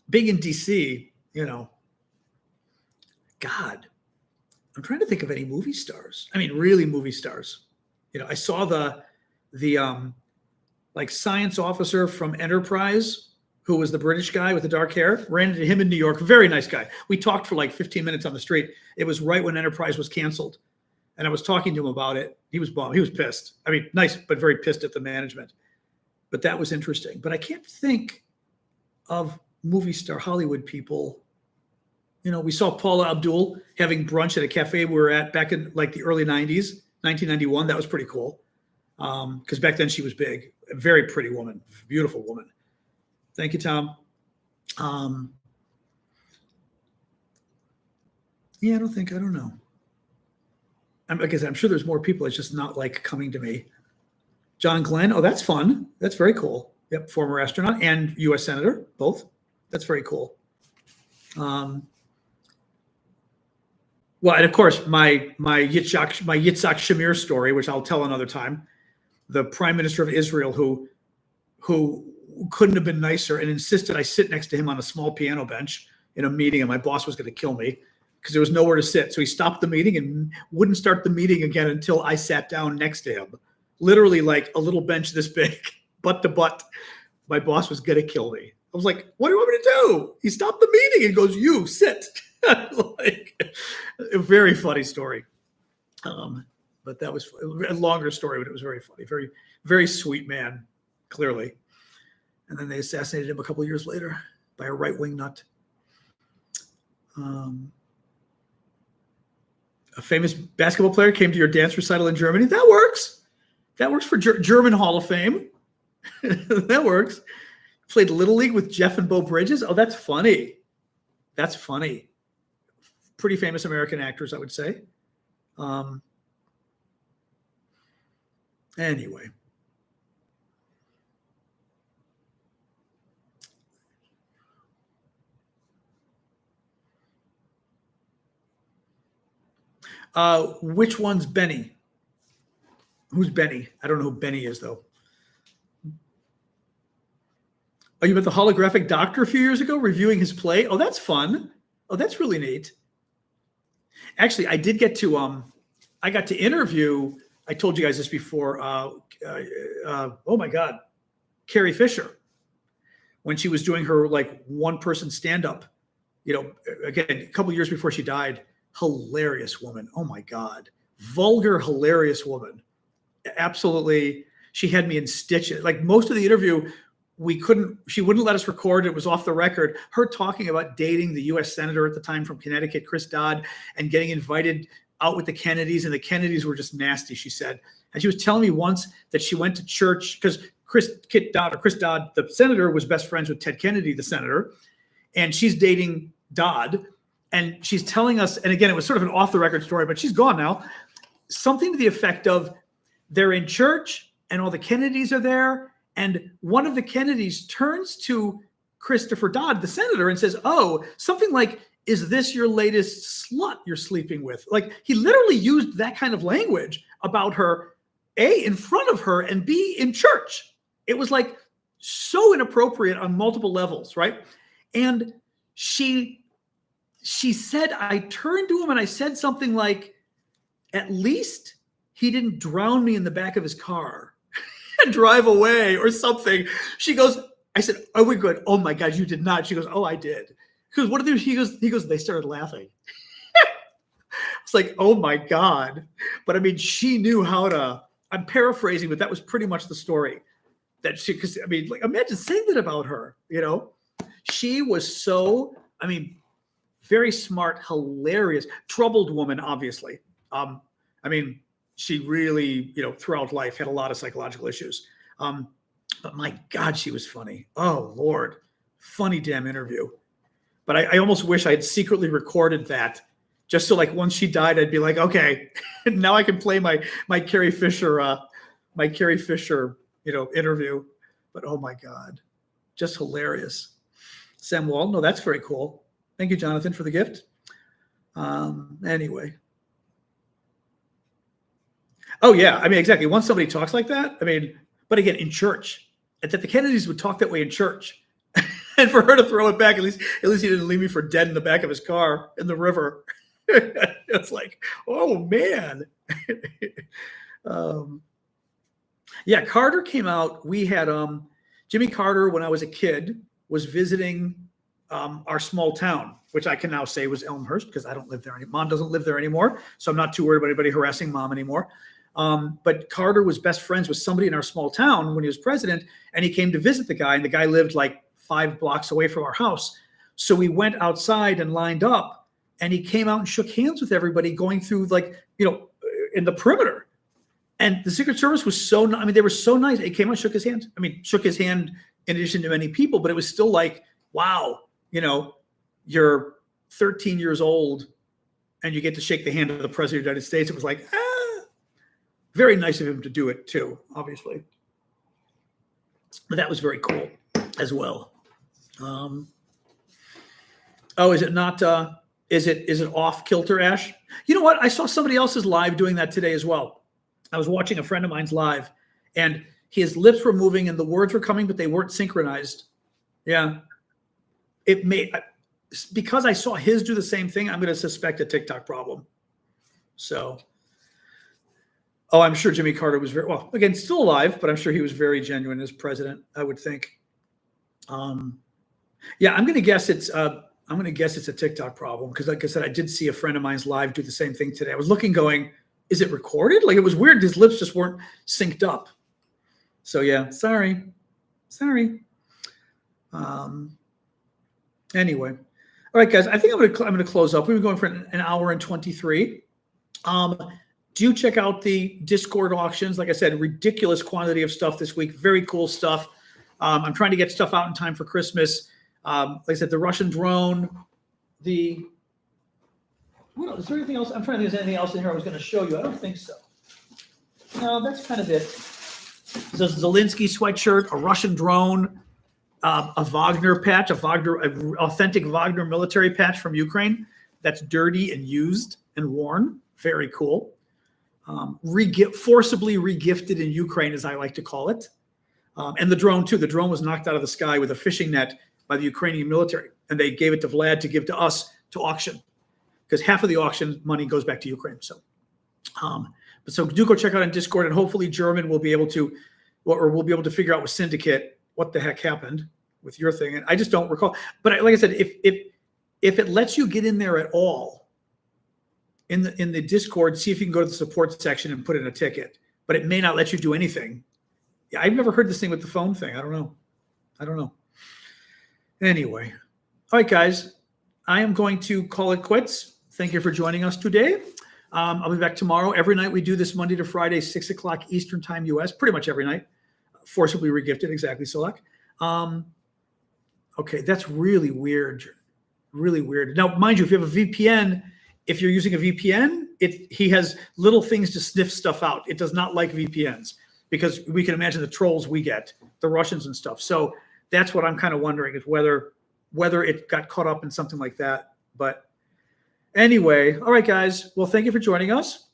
big in DC, you know. God, I'm trying to think of any movie stars. I mean, really movie stars. You know, I saw the like science officer from Enterprise who was the British guy with the dark hair. Ran into him in New York. Very nice guy. We talked for like 15 minutes on the street. It was right when Enterprise was canceled. And I was talking to him about it. He was bummed. He was pissed. I mean, nice, but very pissed at the management. But that was interesting. But I can't think of movie star Hollywood people. You know, we saw Paula Abdul having brunch at a cafe we were at back in like the early 90s, 1991. That was pretty cool. Because back then she was big. A very pretty woman. Beautiful woman. Thank you, Tom. Yeah, I don't know. Like I said, I'm sure there's more people. It's just not like coming to me. John Glenn. Oh, that's fun. That's very cool. Yep. Former astronaut and U.S. Senator, both. That's very cool. Well, and of course, my Yitzhak Shamir story, which I'll tell another time. The Prime Minister of Israel, who couldn't have been nicer and insisted I sit next to him on a small piano bench in a meeting, and my boss was going to kill me because there was nowhere to sit. So he stopped the meeting and wouldn't start the meeting again until I sat down next to him. Literally like a little bench this big, butt to butt. My boss was going to kill me. I was like, what do you want me to do? He stopped the meeting and goes, you sit. Like a very funny story. But that was a longer story, but it was very funny. Very, very sweet man, clearly. And then they assassinated him a couple of years later by a right-wing nut. A famous basketball player came to your dance recital in Germany. That works. That works for German Hall of Fame. That works. Played Little League with Jeff and Bo Bridges. Oh, that's funny. That's funny. Pretty famous American actors, I would say. Anyway. Which one's Benny? Who's Benny? I don't know who Benny is, though. Oh, you met the holographic doctor a few years ago reviewing his play? Oh, that's fun. Oh, that's really neat. Actually, I did get to I got to interview, I told you guys this before, oh my God, Carrie Fisher, when she was doing her like one-person stand-up, you know, again, a couple of years before she died. Hilarious woman. Oh my God. Vulgar, hilarious woman. Absolutely. She had me in stitches. Like most of the interview, she wouldn't let us record. It was off the record. Her talking about dating the U.S. Senator at the time from Connecticut, Chris Dodd, and getting invited out with the Kennedys. And the Kennedys were just nasty, she said. And she was telling me once that she went to church because Chris Dodd, the senator, was best friends with Ted Kennedy, the senator. And she's dating Dodd. And she's telling us, and again, it was sort of an off-the-record story, but she's gone now, something to the effect of they're in church and all the Kennedys are there, and one of the Kennedys turns to Christopher Dodd, the senator, and says, oh, something like, is this your latest slut you're sleeping with? Like, he literally used that kind of language about her, A, in front of her, and B, in church. It was like so inappropriate on multiple levels, right? And she said, I turned to him and I said something like, at least he didn't drown me in the back of his car and drive away or something. She goes, I said, are we good? Oh my God, you did not. She goes, oh, I did. Because what did they, he goes, they started laughing. It's like, oh my God. But I mean, she knew how to, I'm paraphrasing, but that was pretty much the story that she, because I mean, like, imagine saying that about her, you know? She was so, I mean, very smart, hilarious, troubled woman, obviously. I mean, she really, you know, throughout life had a lot of psychological issues. But my God, she was funny. Oh, Lord. Funny damn interview. But I almost wish I had secretly recorded that just so like once she died, I'd be like, okay, now I can play my Carrie Fisher, you know, interview. But oh my God, just hilarious. Sam Wall, no, that's very cool. Thank you, Jonathan, for the gift. Anyway. Oh, yeah. I mean, exactly. Once somebody talks like that, I mean, but again, in church, that the Kennedys would talk that way in church. And for her to throw it back, at least he didn't leave me for dead in the back of his car in the river. It's like, oh, man. Yeah, Carter came out. We had Jimmy Carter when I was a kid. was visiting our small town, which I can now say was Elmhurst because I don't live there anymore. Mom doesn't live there anymore, so I'm not too worried about anybody harassing Mom anymore. But Carter was best friends with somebody in our small town when he was president, and he came to visit the guy, and the guy lived like 5 blocks away from our house. So we went outside and lined up, and he came out and shook hands with everybody going through, like, in the perimeter. And the Secret Service was they were so nice. He came out and shook his hand. Shook his hand in addition to many people, but it was still like, wow, you're 13 years old and you get to shake the hand of the president of the United States. It was like, very nice of him to do it too, obviously. But that was very cool as well. Is it not, is it off kilter, Ash? You know what? I saw somebody else's live doing that today as well. I was watching a friend of mine's live, and his lips were moving and the words were coming, but they weren't synchronized. Yeah. Because I saw his do the same thing, I'm going to suspect a TikTok problem. So, I'm sure Jimmy Carter was again, still alive, but I'm sure he was very genuine as president, I would think. I'm going to guess it's a TikTok problem because, like I said, I did see a friend of mine's live do the same thing today. I was looking, going, is it recorded? Like, it was weird. His lips just weren't synced up. So yeah, sorry. Anyway, all right, guys. I think I'm gonna close up. We've been going for an hour and 23. Do check out the Discord auctions. Like I said, ridiculous quantity of stuff this week. Very cool stuff. I'm trying to get stuff out in time for Christmas. Like I said, the Russian drone, is there anything else? I'm trying to think if there's anything else in here I was going to show you. I don't think so. No, that's kind of it. So Zelensky sweatshirt, a Russian drone, a Wagner patch, an authentic Wagner military patch from Ukraine that's dirty and used and worn. Very cool. Forcibly regifted in Ukraine, as I like to call it. And the drone too. The drone was knocked out of the sky with a fishing net by the Ukrainian military, and they gave it to Vlad to give to us to auction, because half of the auction money goes back to Ukraine. So, so do go check out on Discord, and hopefully German will be able to, or we'll be able to figure out with Syndicate what the heck happened with your thing. And I just don't recall. But like I said, if it lets you get in there at all in the Discord, see if you can go to the support section and put in a ticket. But it may not let you do anything. Yeah, I've never heard this thing with the phone thing. I don't know. Anyway, all right, guys, I am going to call it quits. Thank you for joining us today. I'll be back tomorrow. Every night we do this Monday to Friday, 6 o'clock Eastern time, US, pretty much every night. Forcibly regifted, exactly, Solak. Okay, that's really weird. Really weird. Now, mind you, if you have a VPN, if you're using a VPN, he has little things to sniff stuff out. It does not like VPNs because we can imagine the trolls we get, the Russians and stuff. So that's what I'm kind of wondering, is whether it got caught up in something like that. But anyway, all right, guys. Well, thank you for joining us.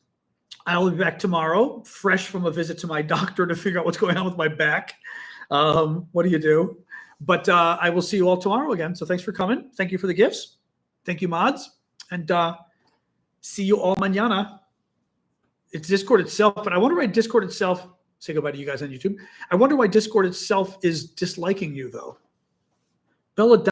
I will be back tomorrow, fresh from a visit to my doctor to figure out what's going on with my back. What do you do? But I will see you all tomorrow again. So thanks for coming. Thank you for the gifts. Thank you, mods. And see you all mañana. It's Discord itself, but I wonder why Discord itself, say goodbye to you guys on YouTube. I wonder why Discord itself is disliking you, though. Bella